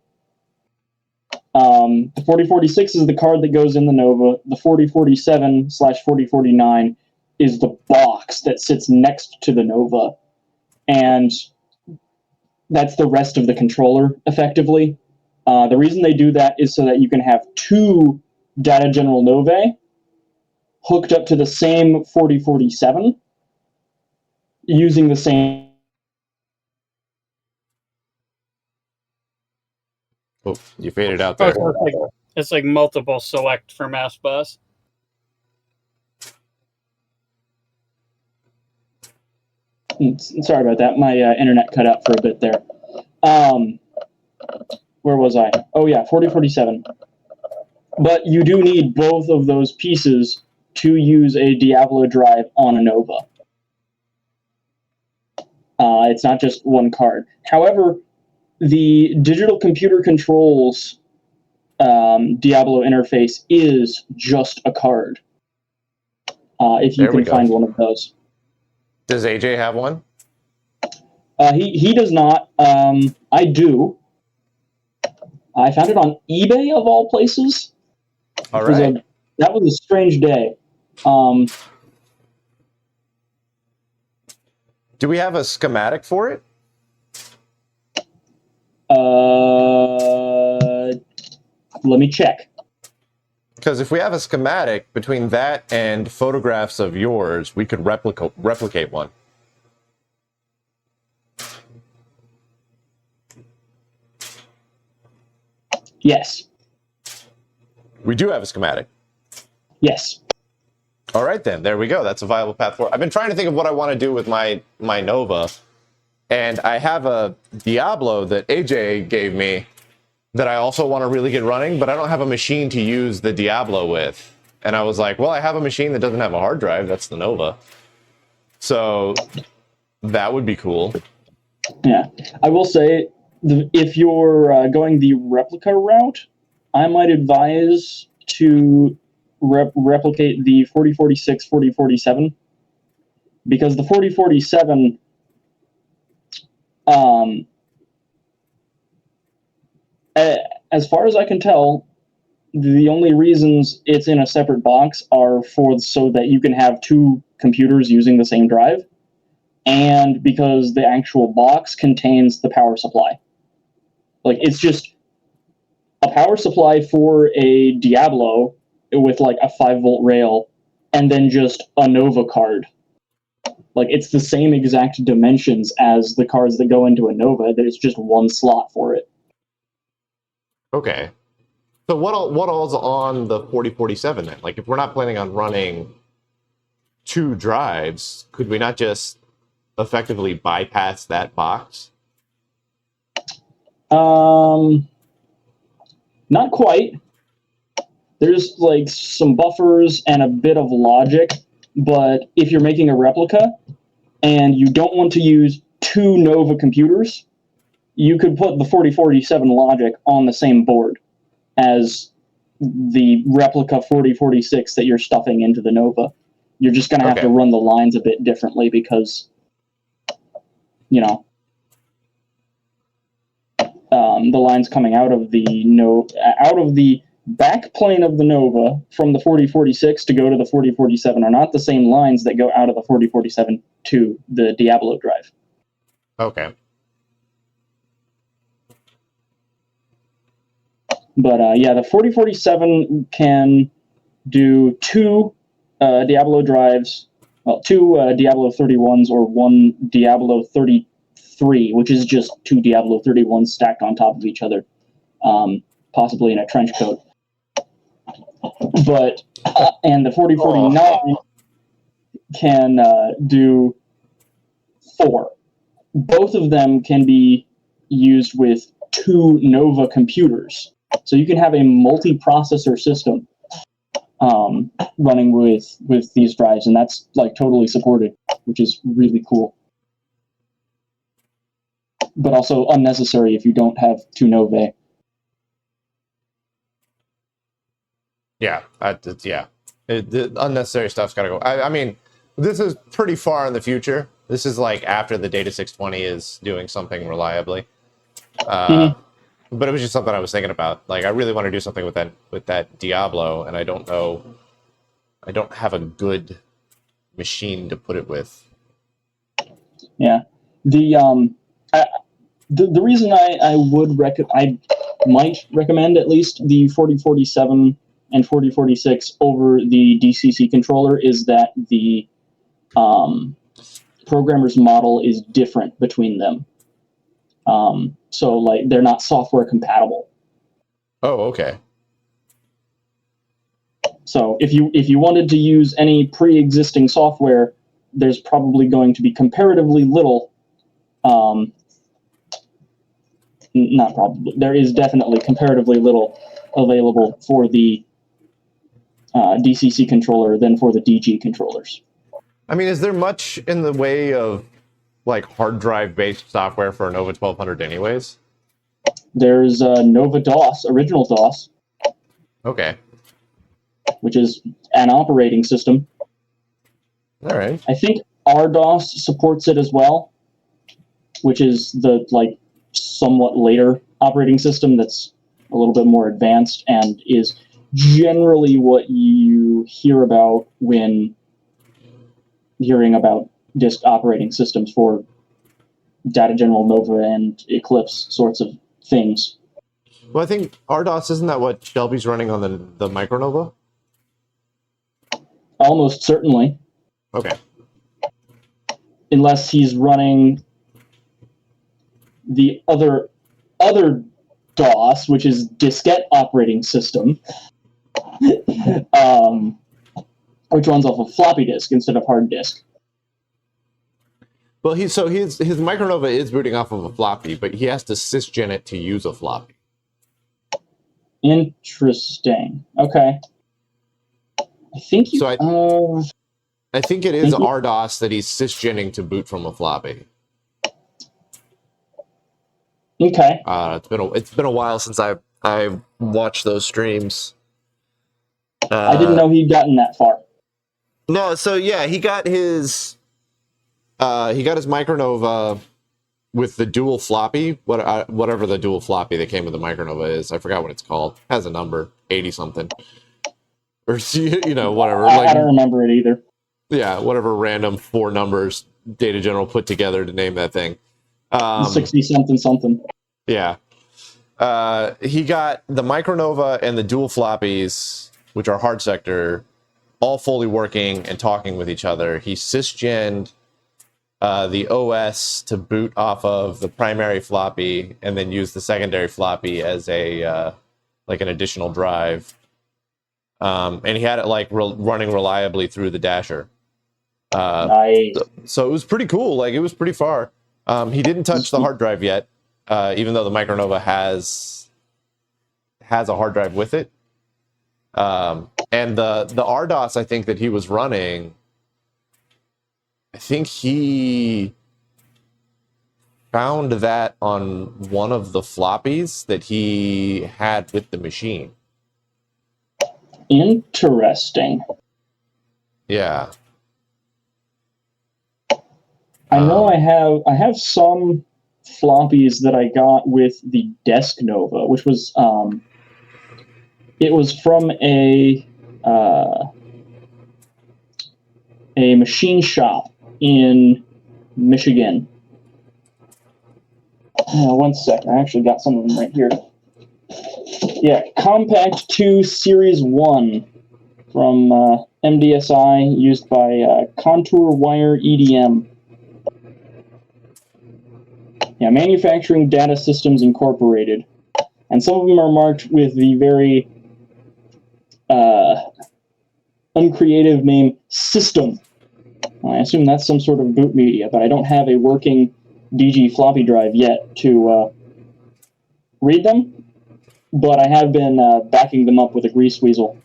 The 4046 is the card that goes in the Nova. The 4047/4049 is the box that sits next to the Nova. And that's the rest of the controller, effectively. The reason they do that is so that you can have two Data General Novae hooked up to the same 4047 using the same... Oh, you faded out there. It's like multiple select for mass bus. Sorry about that. My internet cut out for a bit there. Where was I? Oh yeah, 4047. But you do need both of those pieces to use a Diablo drive on a Nova. It's not just one card. However, the digital computer controls Diablo interface is just a card. If you can find one of those. Does AJ have one? He does not. I do. I found it on eBay of all places. All right. That was a strange day. Do we have a schematic for it? Let me check. Because if we have a schematic, between that and photographs of yours, we could replicate one. Yes. We do have a schematic. Yes. All right, then. There we go. That's a viable path forward. I've been trying to think of what I want to do with my Nova, and I have a Diablo that AJ gave me that I also want to really get running, but I don't have a machine to use the Diablo with. And I was like, well, I have a machine that doesn't have a hard drive. That's the Nova. So that would be cool. Yeah. I will say, if you're going the replica route, I might advise to replicate the 4046, 4047, because the 4047 as far as I can tell, the only reasons it's in a separate box are so that you can have two computers using the same drive, and because the actual box contains the power supply. Like, it's just a power supply for a Diablo with like a 5-volt rail, and then just a Nova card. Like, it's the same exact dimensions as the cards that go into a Nova. There's just one slot for it. Okay. So what all's on the 4047 then? Like, if we're not planning on running 2 drives, could we not just effectively bypass that box? Not quite. There's like some buffers and a bit of logic, but if you're making a replica and you don't want to use 2 Nova computers, you could put the 4047 logic on the same board as the replica 4046 that you're stuffing into the Nova. You're just going to have to run the lines a bit differently because, you know, the lines coming out of the back plane of the Nova from the 4046 to go to the 4047 are not the same lines that go out of the 4047 to the Diablo drive. Okay. But yeah, the 4047 can do 2 Diablo drives, well, 2 Diablo 31s or 1 Diablo 33, which is just 2 Diablo 31s stacked on top of each other, possibly in a trench coat. But and the 4049 can do 4. Both of them can be used with 2 Nova computers. So you can have a multi-processor system running with these drives, and that's like totally supported, which is really cool. But also unnecessary if you don't have 2 Novae. Yeah, the unnecessary stuff's got to go. I mean, this is pretty far in the future. This is like after the Data 620 is doing something reliably. But it was just something I was thinking about. Like, I really want to do something with that Diablo, and I don't know. I don't have a good machine to put it with. Yeah, the reason I might recommend at least the 4047 and 4046 over the DCC controller is that the programmer's model is different between them. So like they're not software compatible. Oh, okay. So if you wanted to use any pre-existing software, there's probably going to be comparatively little. Not probably. There is definitely comparatively little available for the DCC controller than for the DG controllers. I mean, is there much in the way of like hard drive based software for a Nova 1200 anyways? There's Nova DOS, original DOS. Okay. Which is an operating system. All right. I think RDOS supports it as well, which is the like somewhat later operating system that's a little bit more advanced and is generally what you hear about when hearing about disk operating systems for Data General Nova and Eclipse sorts of things. Well, I think RDOS, isn't that what Shelby's running on the Micronova? Almost certainly. Okay. Unless he's running the other DOS, which is diskette operating system, which runs off of floppy disk instead of hard disk. Well, his Micronova is booting off of a floppy, but he has to sysgen it to use a floppy. Interesting. Okay. I think you. So I think it is RDOS that he's sysgenning to boot from a floppy. Okay. It's been a while since I watched those streams. I didn't know he'd gotten that far. No, so yeah, he got his Micronova with the dual floppy, whatever the dual floppy that came with the Micronova is. I forgot what it's called. It has a number, 80 something, or whatever. I don't remember it either. Yeah, whatever random 4 numbers Data General put together to name that thing. 60 something. Yeah. He got the Micronova and the dual floppies, which are hard sector, all fully working and talking with each other. He sysgened the OS to boot off of the primary floppy and then use the secondary floppy as a like an additional drive. And he had it like running reliably through the dasher. Nice. So it was pretty cool. Like, it was pretty far. He didn't touch the hard drive yet, even though the Micronova has a hard drive with it. And the RDOS, I think, that he was running, I think he found that on one of the floppies that he had with the machine. Interesting. Yeah. I know I have some floppies that I got with the Desk Nova, which was it was from a machine shop in Michigan. One second, I actually got some of them right here. Yeah, Compact 2 Series 1 from MDSI, used by Contour Wire EDM. Yeah, Manufacturing Data Systems Incorporated. And some of them are marked with the very uncreative name System. I assume that's some sort of boot media, but I don't have a working DG floppy drive yet to read them. But I have been backing them up with a grease weasel.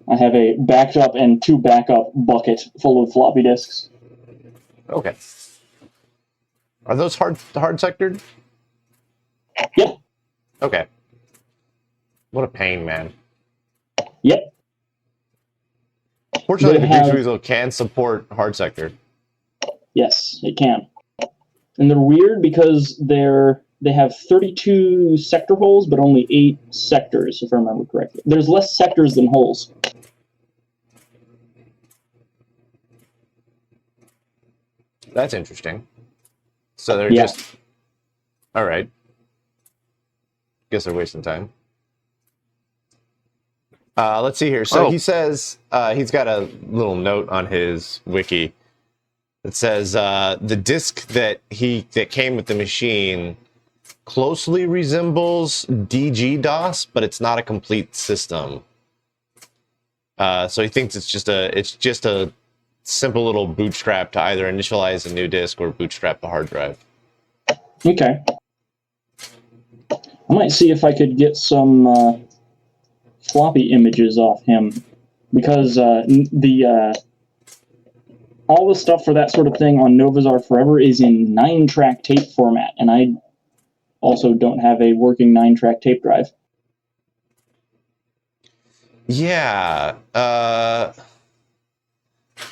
I have a backed up and 2 backup bucket full of floppy disks. Okay. Are those hard sectored? Yep. Okay. What a pain, man. Yep. Fortunately, the Grease Weasel can support hard sector. Yes, it can. And they're weird because they have 32 sector holes, but only 8 sectors, if I remember correctly. There's less sectors than holes. That's interesting. So they're just... All right. Guess they're wasting time. Let's see here. So he says he's got a little note on his wiki that says the disk that came with the machine closely resembles DG-DOS, but it's not a complete system. So he thinks it's just a simple little bootstrap to either initialize a new disk or bootstrap the hard drive. Okay. I might see if I could get some floppy images off him, because all the stuff for that sort of thing on Novas Are Forever is in 9-track tape format, and I also don't have a working 9-track tape drive. Yeah.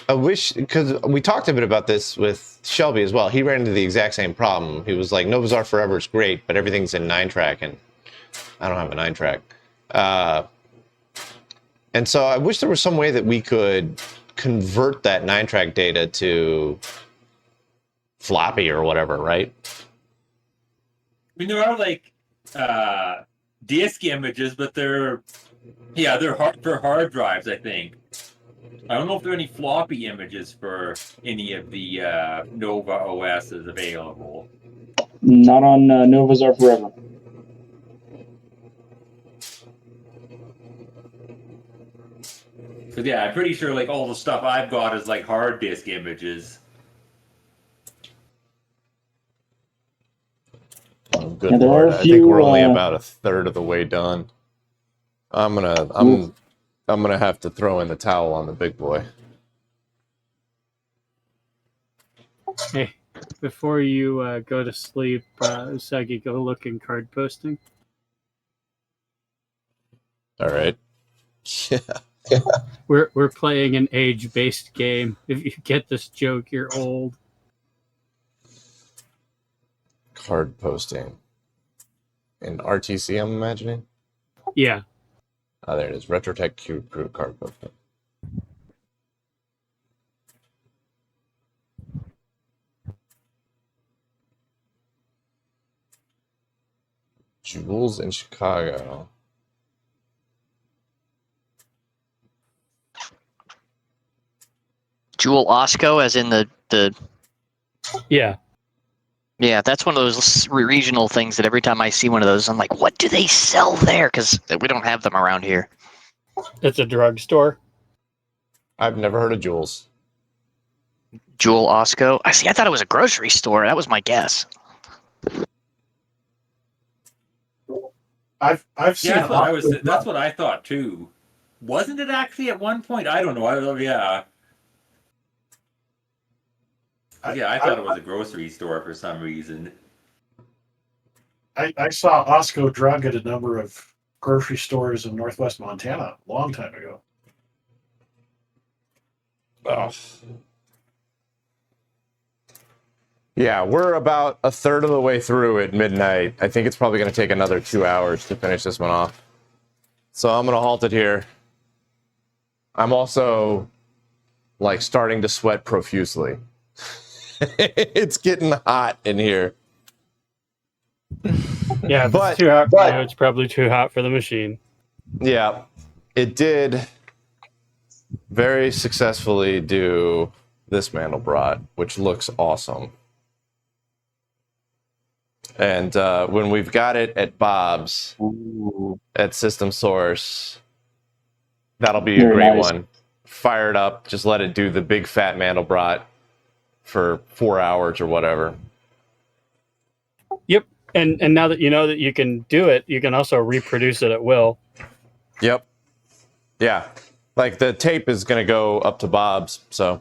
I wish, because we talked a bit about this with Shelby as well. He ran into the exact same problem. He was like, Novas Are Forever is great, but everything's in 9-track, and I don't have a 9-track. And so I wish there was some way that we could convert that 9-track data to floppy or whatever, right? I mean, there are like disk images, but they're for hard drives, I think. I don't know if there are any floppy images for any of the Nova OSs available. Not on Novas Are Forever. Because I'm pretty sure like all the stuff I've got is like hard disk images. Oh, good Lord. I think we're only about a third of the way done. I'm gonna have to throw in the towel on the big boy. Hey, before you go to sleep, Usagi, go look in card posting. All right. Yeah. We're playing an age-based game. If you get this joke, you're old. Card posting. In RTC, I'm imagining? Yeah. Oh, there it is. Retrotech Cube Crew card posting. Jules in Chicago. Jewel Osco, as in the Yeah. Yeah, that's one of those regional things that every time I see one of those, I'm like, what do they sell there? Because we don't have them around here. It's a drugstore. I've never heard of Jules. Jewel Osco. I thought it was a grocery store. That was my guess. I've seen. Yeah, that's what I thought too. Wasn't it actually at one point? I don't know. Yeah. Yeah, I thought it was a grocery store for some reason. I saw Osco Drug at a number of grocery stores in northwest Montana a long time ago. Oh. Yeah, we're about a third of the way through at midnight. I think it's probably going to take another 2 hours to finish this one off. So I'm going to halt it here. I'm also, like, starting to sweat profusely. It's getting hot in here. Yeah, if But- it's too hot for you, it's probably too hot for the machine. Yeah, it did very successfully do this Mandelbrot, which looks awesome. And when we've got it at Bob's, at System Source, that'll be a Very great nice. one. Fire it up, just let it do the big fat Mandelbrot for 4 hours or whatever. Yep. And now that you know that you can do it, you can also reproduce it at will. Yep. Yeah. Like the tape is going to go up to Bob's, so.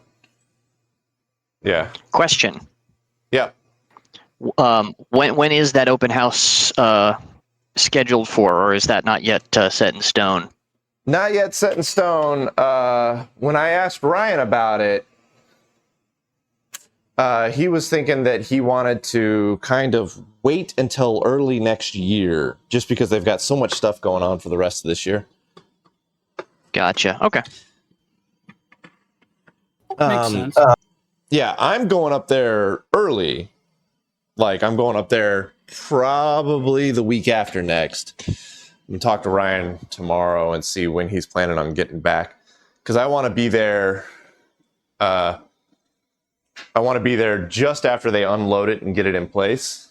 Yeah. Question. Yep. When is that open house scheduled for, or is that not yet set in stone? Not yet set in stone. When I asked Ryan about it, he was thinking that he wanted to kind of wait until early next year, just because they've got so much stuff going on for the rest of this year. Gotcha. Okay. Makes sense. Yeah, I'm going up there early. Like, I'm going up there probably the week after next. I'm going to talk to Ryan tomorrow and see when he's planning on getting back. Because I want to be there. I want to be there just after they unload it and get it in place.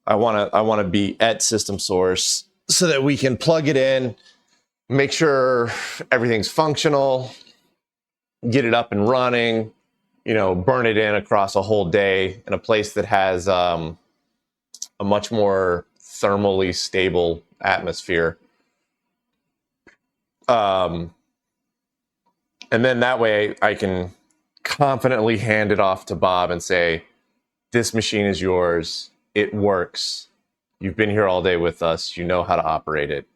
I want to be at System Source so that we can plug it in, make sure everything's functional, get it up and running, burn it in across a whole day in a place that has a much more thermally stable atmosphere. And then that way I can confidently hand it off to Bob and say, this machine is yours. It works. You've been here all day with us. You know how to operate it.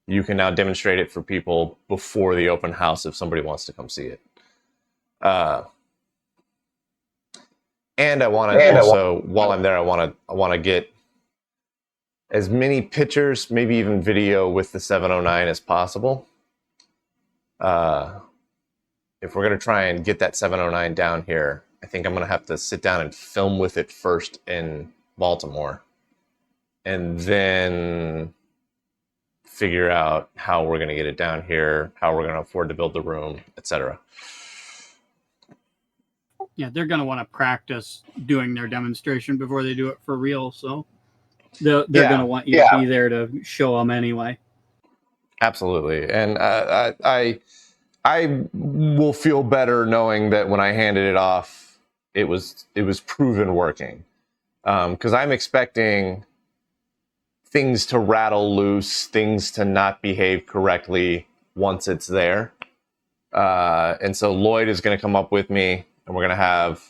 You can now demonstrate it for people before the open house if somebody wants to come see it. And I want to also, while I'm there, I want to get as many pictures, maybe even video with the 709 as possible. If we're going to try and get that 709 down here, I think I'm going to have to sit down and film with it first in Baltimore. And then figure out how we're going to get it down here, how we're going to afford to build the room, etc. Yeah, they're going to want to practice doing their demonstration before they do it for real. So they're going to want you to be there to show them anyway. Absolutely. And I will feel better knowing that when I handed it off, it was proven working. Because I'm expecting things to rattle loose, things to not behave correctly once it's there. And so Lloyd is going to come up with me, and we're going to have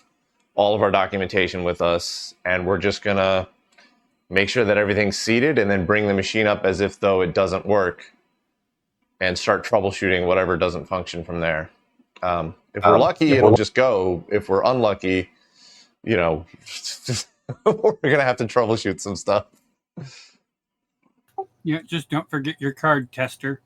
all of our documentation with us, and we're just going to make sure that everything's seated and then bring the machine up as if though it doesn't work and start troubleshooting whatever doesn't function from there. If we're lucky, it'll just go. If we're unlucky, we're going to have to troubleshoot some stuff. Yeah, just don't forget your card tester.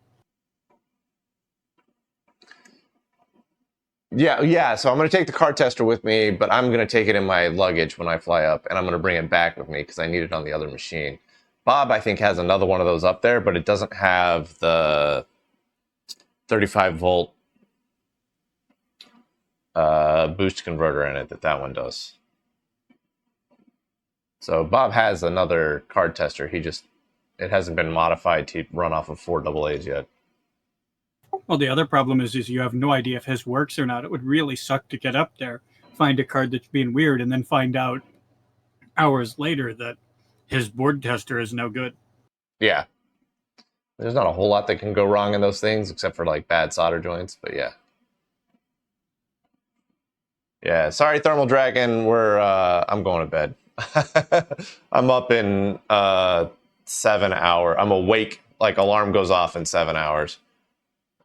Yeah. So I'm going to take the card tester with me, but I'm going to take it in my luggage when I fly up, and I'm going to bring it back with me because I need it on the other machine. Bob, I think, has another one of those up there, but it doesn't have the 35-volt boost converter in it that one does. So Bob has another card tester. It hasn't been modified to run off of 4 AA's yet. Well, the other problem is you have no idea if his works or not. It would really suck to get up there, find a card that's being weird, and then find out hours later that his board tester is no good. Yeah. There's not a whole lot that can go wrong in those things, except for like bad solder joints, but yeah. Yeah, sorry, Thermal Dragon, I'm going to bed. I'm up in 7 hours. I'm awake, like alarm goes off in 7 hours.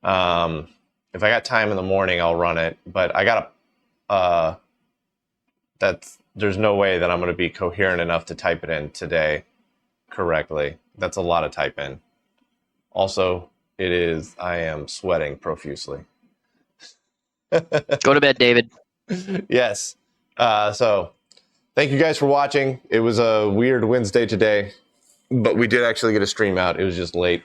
If I got time in the morning, I'll run it, but I gotta, there's no way that I'm going to be coherent enough to type it in today correctly. That's a lot of type in. Also, I am sweating profusely. Go to bed, David. Yes. So thank you guys for watching. It was a weird Wednesday today, but we did actually get a stream out. It was just late.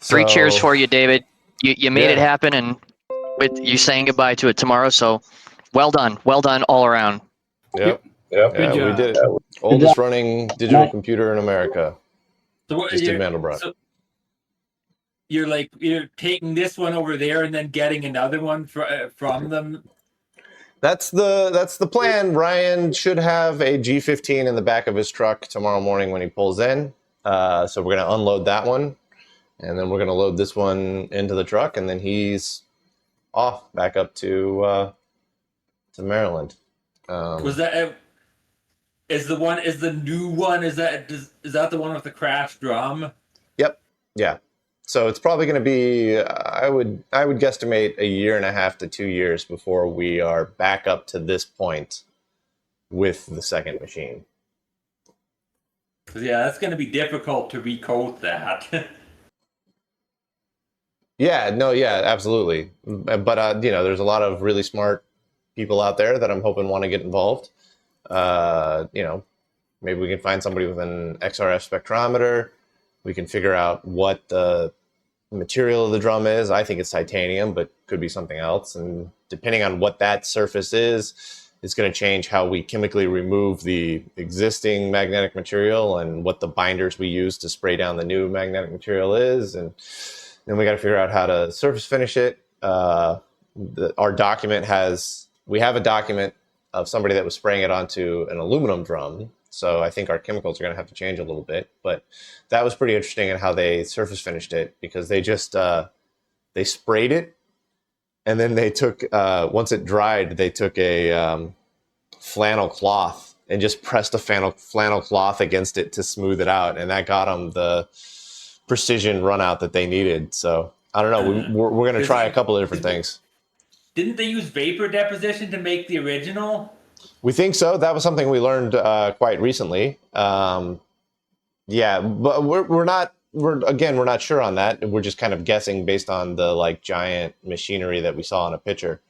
3 cheers for you, David. You made it happen, and with you saying goodbye to it tomorrow. So well done all around. Yep. Good Yeah, job. we did it. Oldest running digital computer in America. So what, Just did Mandelbrot. So you're taking this one over there and then getting another one from them. That's the plan. Ryan should have a G-15 in the back of his truck tomorrow morning when he pulls in. So we're going to unload that one, and then we're going to load this one into the truck, and then he's off back up to Maryland. Was that is the new one? Is that the one with the crash drum? Yep. Yeah. So it's probably going to be, I would guesstimate 1.5 to 2 years before we are back up to this point with the second machine. Yeah, that's going to be difficult to recoat that. Yeah, no, yeah, absolutely. But, there's a lot of really smart people out there that I'm hoping want to get involved. Maybe we can find somebody with an XRF spectrometer. We can figure out what the material of the drum is. I think it's titanium, but could be something else. And depending on what that surface is, it's going to change how we chemically remove the existing magnetic material and what the binders we use to spray down the new magnetic material is. And then we got to figure out how to surface finish it. Our document we have a document of somebody that was spraying it onto an aluminum drum. So I think our chemicals are going to have to change a little bit, but that was pretty interesting in how they surface finished it, because they just, they sprayed it, and then they took, once it dried, they took a flannel cloth and just pressed a flannel cloth against it to smooth it out. And that got them the precision run out that they needed. So I don't know. We're going to try a couple of different things. Didn't they use vapor deposition to make the original? We think so. That was something we learned quite recently. Yeah, but we're not sure on that. We're just kind of guessing based on the giant machinery that we saw in a picture.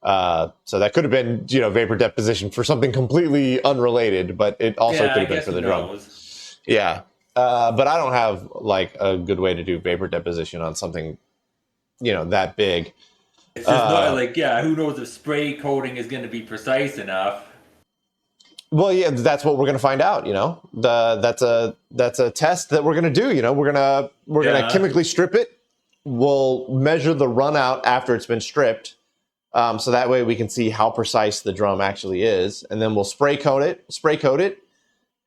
So that could have been, vapor deposition for something completely unrelated, but it also could have been for the drum. Yeah. But I don't have a good way to do vapor deposition on something, that big. It's just not who knows if spray coating is going to be precise enough. Well, yeah, that's what we're going to find out. That's a test that we're going to do. We're gonna chemically strip it. We'll measure the run out after it's been stripped, so that way we can see how precise the drum actually is, and then we'll spray coat it,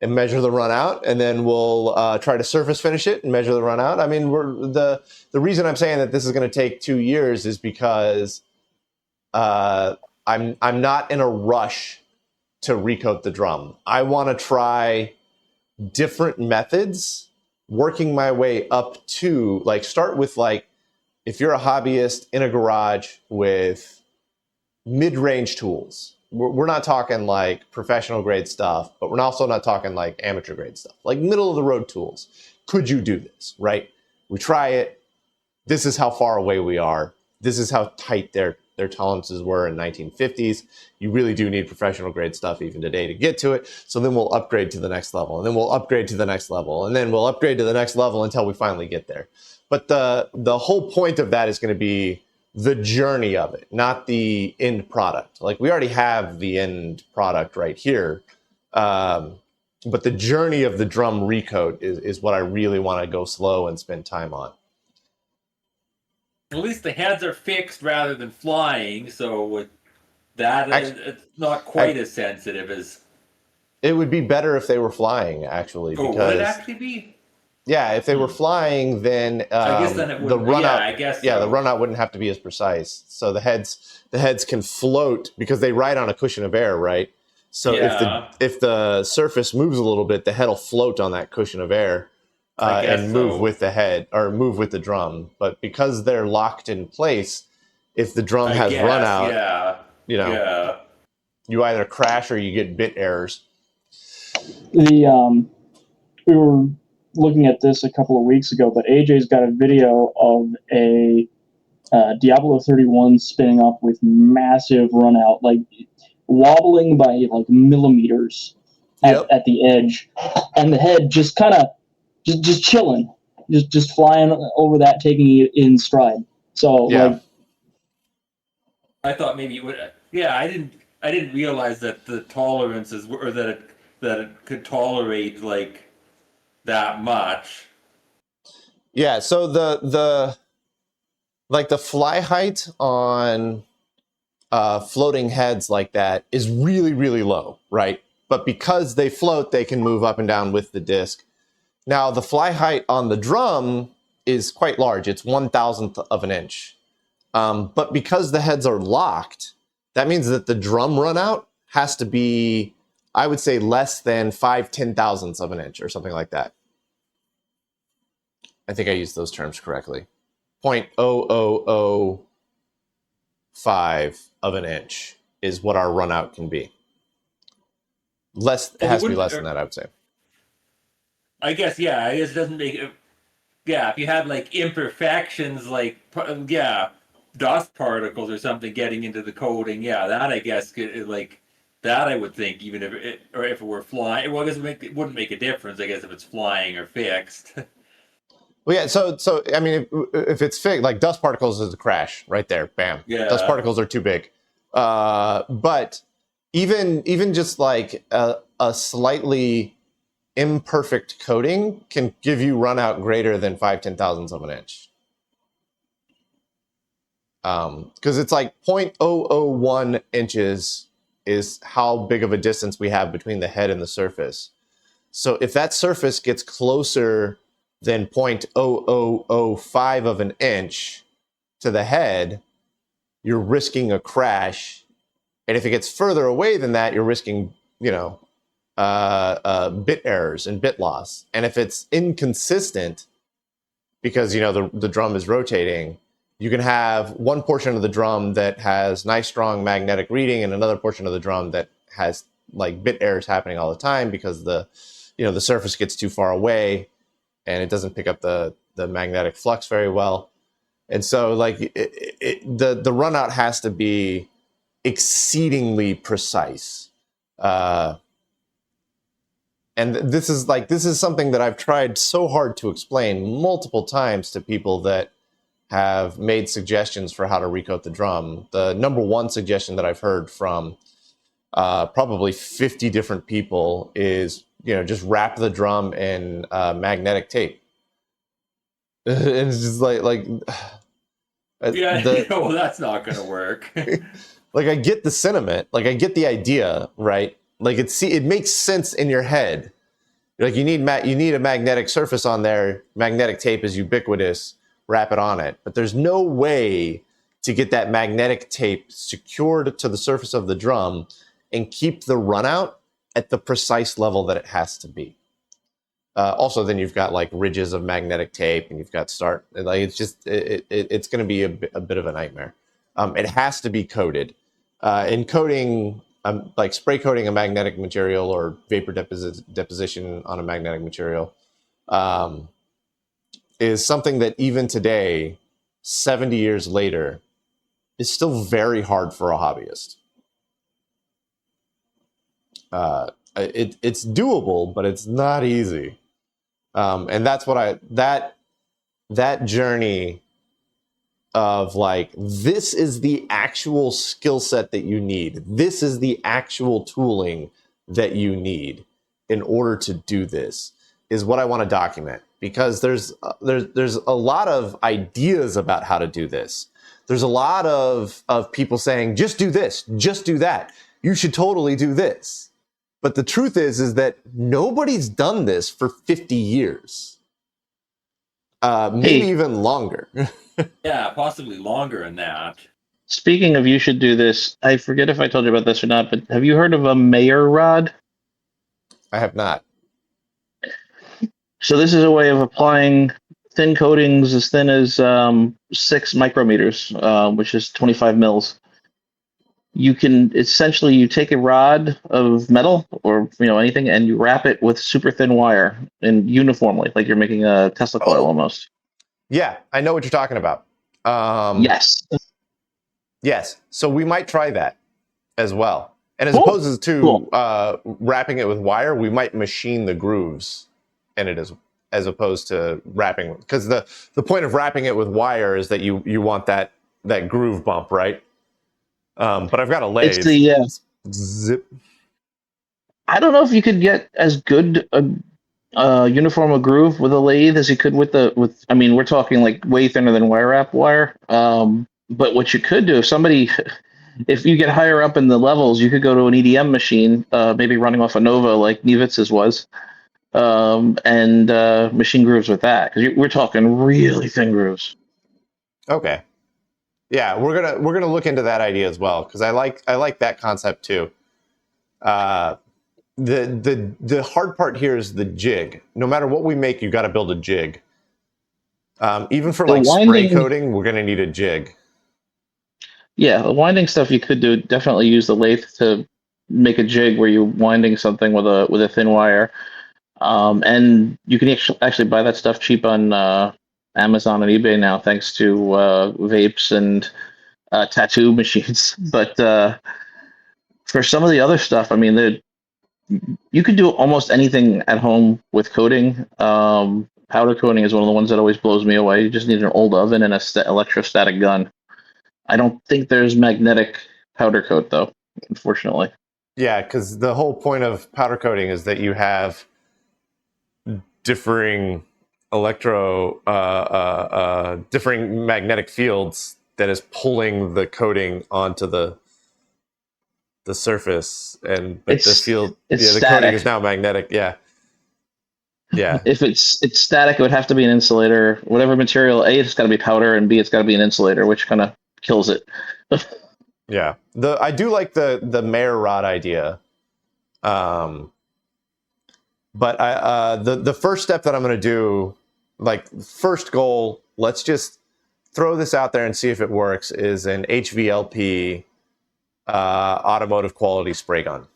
and measure the run out, and then we'll try to surface finish it and measure the run out. I mean, the reason I'm saying that this is going to take 2 years is because I'm not in a rush to recoat the drum. I want to try different methods, working my way up to start with if you're a hobbyist in a garage with mid-range tools. We're not talking professional grade stuff, but we're also not talking amateur grade stuff, middle of the road tools. Could you do this, right? We try it. This is how far away we are. This is how tight their tolerances were in 1950s. You really do need professional grade stuff even today to get to it. So then we'll upgrade to the next level, and then we'll upgrade to the next level, and then we'll upgrade to the next level until we finally get there. But the whole point of that is going to be the journey of it, not the end product. We already have the end product right here. But the journey of the drum recoat is what I really want to go slow and spend time on. At least the heads are fixed rather than flying, so with that, it's not quite as sensitive as. It would be better if they were flying, actually. Oh, because, would it actually be? Yeah, if they were flying, then I guess then it would. the run out. I guess. Yeah, so. the run out wouldn't have to be as precise. So the heads can float because they ride on a cushion of air, right? So if the surface moves a little bit, the head will float on that cushion of air and move with the head or move with the drum. But because they're locked in place, if the drum has run out, you either crash or you get bit errors. We were looking at this a couple of weeks ago, but AJ's got a video of a Diablo 31 spinning up with massive run out, like wobbling by like millimeters at the edge, and the head just kind of just chilling, just flying over that, taking it in stride. So like, I thought maybe it would. Yeah, I didn't realize that the tolerances were, or that it could tolerate like that much. Yeah, so the fly height on floating heads like that is really, really low, right? But because they float, they can move up and down with the disc. Now, the fly height on the drum is quite large. It's 1/1000th of an inch. But because the heads are locked, that means that the drum run out has to be, I would say, less than 5/10,000ths of an inch or something like that. I think I used those terms correctly. 0.0005 of an inch is what our run out can be. It has to be less than that, I would say. I guess, yeah. I guess it doesn't make it. Yeah, if you have like imperfections, like dust particles or something getting into the coating, that I guess like that I would think, even if it were flying. Well, I guess it wouldn't make a difference. I guess if it's flying or fixed. Well, yeah. So I mean, if it's fixed, like dust particles is a crash right there. Bam. Yeah. Dust particles are too big. But even just like a slightly imperfect coating can give you run out greater than 5/10,000ths of an inch. Because it's like 0.001 inches is how big of a distance we have between the head and the surface. So if that surface gets closer than 0.0005 of an inch to the head, you're risking a crash. And if it gets further away than that, you're risking, bit errors and bit loss. And if it's inconsistent, because the drum is rotating, you can have one portion of the drum that has nice strong magnetic reading and another portion of the drum that has like bit errors happening all the time because the surface gets too far away and it doesn't pick up the magnetic flux very well. And so like the run out has to be exceedingly precise. And this is something that I've tried so hard to explain multiple times to people that have made suggestions for how to recoat the drum. The number one suggestion that I've heard from probably 50 different people is, just wrap the drum in magnetic tape. And it's just like that's not going to work. Like I get the sentiment, like I get the idea, right? Like it makes sense in your head. Like you need a magnetic surface on there. Magnetic tape is ubiquitous. Wrap it on it. But there's no way to get that magnetic tape secured to the surface of the drum and keep the run out at the precise level that it has to be. Also, then you've got like ridges of magnetic tape, and you've got like it's just it's going to be a bit of a nightmare. It has to be coated. In coating, like spray coating a magnetic material or vapor deposition on a magnetic material, is something that even today, 70 years later, is still very hard for a hobbyist. It's doable, but it's not easy. And that's what that journey of like, this is the actual skill set that you need. This is the actual tooling that you need in order to do this is what I want to document, because there's a lot of ideas about how to do this. There's a lot of people saying, just do this, just do that. You should totally do this. But the truth is that nobody's done this for 50 years. Maybe even longer. Yeah, possibly longer than that. Speaking of you should do this, I forget if I told you about this or not, but have you heard of a Mayer rod? I have not. So this is a way of applying thin coatings as thin as 6 micrometers, which is 25 mils. You can essentially, you take a rod of metal or anything, and you wrap it with super thin wire and uniformly, like you're making a Tesla coil almost. Yeah, I know what you're talking about. Yes. Yes. So we might try that as well. And as opposed to wrapping it with wire, we might machine the grooves in it as opposed to wrapping, because the point of wrapping it with wire is that you want that groove bump, right? But I've got a lathe. It's the zip. I don't know if you could get as good a uniform a groove with a lathe as you could with I mean, we're talking like way thinner than wire wrap wire. But what you could do, if you get higher up in the levels, you could go to an EDM machine, maybe running off a Nova like Niewitz's was, and machine grooves with that, because we're talking really thin grooves. Okay. Yeah, we're gonna look into that idea as well, because I like that concept too. The hard part here is the jig. No matter what we make, you got to build a jig. Even for spray coating, we're gonna need a jig. Yeah, the winding stuff you could do, definitely use the lathe to make a jig where you're winding something with a thin wire. And you can actually buy that stuff cheap on Amazon and eBay now, thanks to vapes and tattoo machines. But for some of the other stuff, I mean, you could do almost anything at home with coating. Powder coating is one of the ones that always blows me away. You just need an old oven and an electrostatic gun. I don't think there's magnetic powder coat, though, unfortunately. Yeah, because the whole point of powder coating is that you have differing differing magnetic fields that is pulling the coating onto the surface, but the coating is now magnetic. Yeah. If it's static, it would have to be an insulator. Whatever material, A, it's got to be powder, and B, it's got to be an insulator, which kind of kills it. Yeah, I do like the Mayer rod idea, but the first step that I'm going to do, like first goal, let's just throw this out there and see if it works, is an HVLP automotive quality spray gun.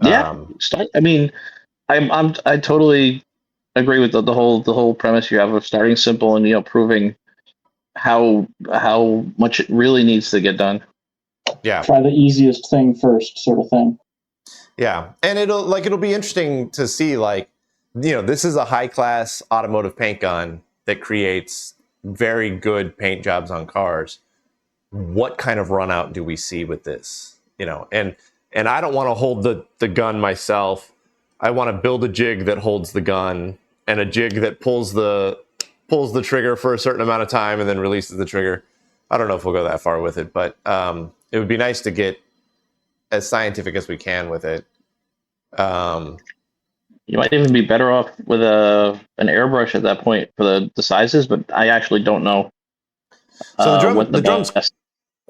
Yeah, I mean, I totally agree with the whole premise you have of starting simple and proving how much it really needs to get done. Yeah, try the easiest thing first, sort of thing. Yeah, and it'll be interesting to see, this is a high class automotive paint gun that creates very good paint jobs on cars. What kind of run out do we see with this? And I don't want to hold the gun myself. I want to build a jig that holds the gun and a jig that pulls the trigger for a certain amount of time and then releases the trigger. I don't know if we'll go that far with it, but it would be nice to get as scientific as we can with it. You might even be better off with an airbrush at that point for the sizes, but I actually don't know. So the drum's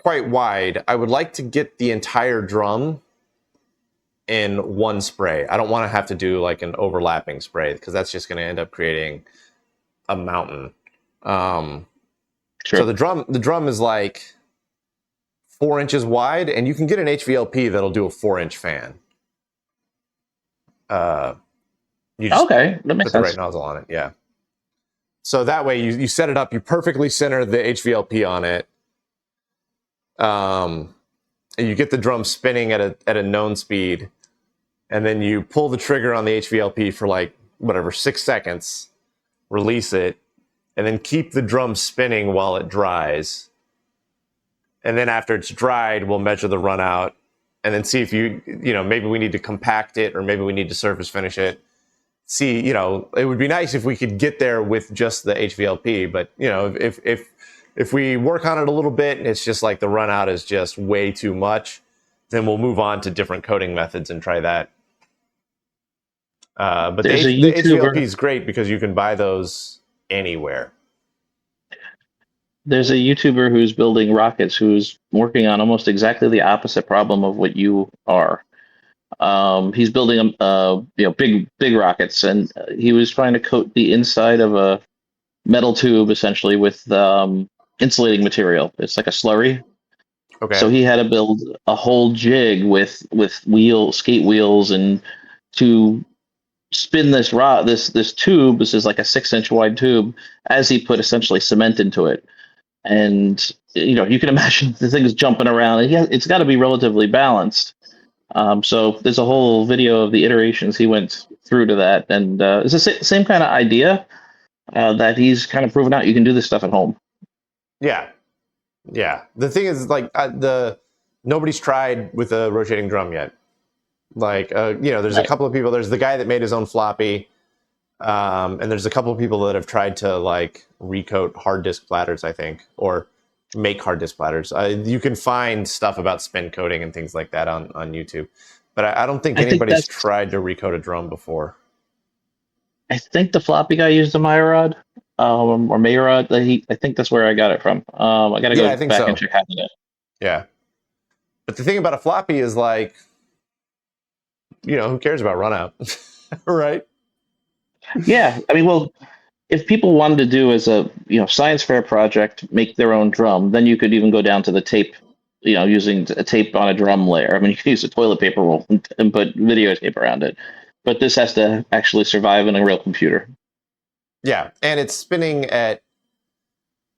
quite wide. I would like to get the entire drum in one spray. I don't want to have to do like an overlapping spray, because that's just going to end up creating a mountain. So the drum is like 4 inches wide, and you can get an HVLP that'll do a 4-inch fan. You just that makes put sense. the right nozzle on it. Yeah. So that way you set it up, you perfectly center the HVLP on it. And you get the drum spinning at a known speed, and then you pull the trigger on the HVLP for 6 seconds, release it, and then keep the drum spinning while it dries. And then after it's dried, we'll measure the run out and then see if maybe we need to compact it or maybe we need to surface finish it. See, it would be nice if we could get there with just the HVLP, but if we work on it a little bit and it's just like the run out is just way too much, then we'll move on to different coating methods and try that. But the HVLP is great because you can buy those anywhere. There's a YouTuber who's building rockets who's working on almost exactly the opposite problem of what you are. He's building big rockets, and he was trying to coat the inside of a metal tube essentially with insulating material. It's like a slurry. Okay. So he had to build a whole jig with skate wheels, and to spin this this tube. This is like a 6-inch wide tube, as he put essentially cement into it. And you can imagine the thing is jumping around. It's got to be relatively balanced. So there's a whole video of the iterations he went through to that, and it's the same kind of idea that he's kind of proven out. You can do this stuff at home. Yeah. The thing is, like, nobody's tried with a rotating drum yet. Like, there's a couple of people. There's the guy that made his own floppy, and there's a couple of people that have tried to like recoat hard disk platters, I think, or make hard disk platters. You can find stuff about spin coating and things like that on YouTube, but I don't think anybody's tried to recoat a drum before. I think the floppy guy used a Mayorod, or Mayorod. I think that's where I got it from. I got to go back and check how to do it. Yeah, but the thing about a floppy is, like, who cares about run out, right? Yeah, I mean, well, if people wanted to do as a science fair project, make their own drum, then you could even go down to the tape, using a tape on a drum layer. I mean, you can use a toilet paper roll and put videotape around it, but this has to actually survive in a real computer. Yeah, and it's spinning at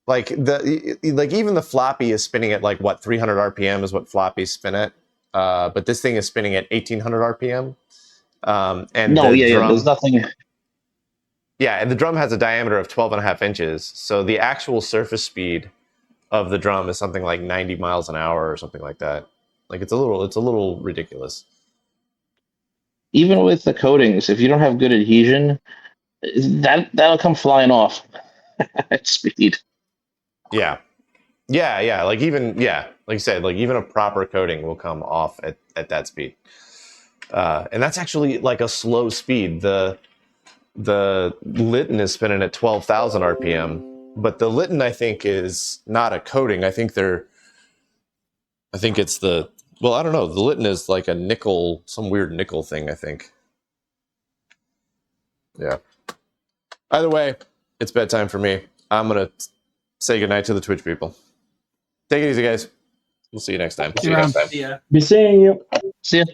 even the floppy is spinning at like what 300 RPM is what floppies spin at, but this thing is spinning at 1800 RPM. And drum, there's nothing. Yeah, and the drum has a diameter of 12.5 inches, so the actual surface speed of the drum is something like 90 miles an hour or something like that. Like, it's a little ridiculous. Even with the coatings, if you don't have good adhesion, that'll come flying off at speed. Yeah. Like you said, like even a proper coating will come off at that speed, and that's actually like a slow speed. The Lytton is spinning at 12,000 RPM, but the Lytton, I think, is not a coating. I think it's I don't know. The Lytton is like a nickel, some weird nickel thing, I think. Yeah. Either way, it's bedtime for me. I'm going to say goodnight to the Twitch people. Take it easy, guys. We'll see you next time. Be seeing you. See ya.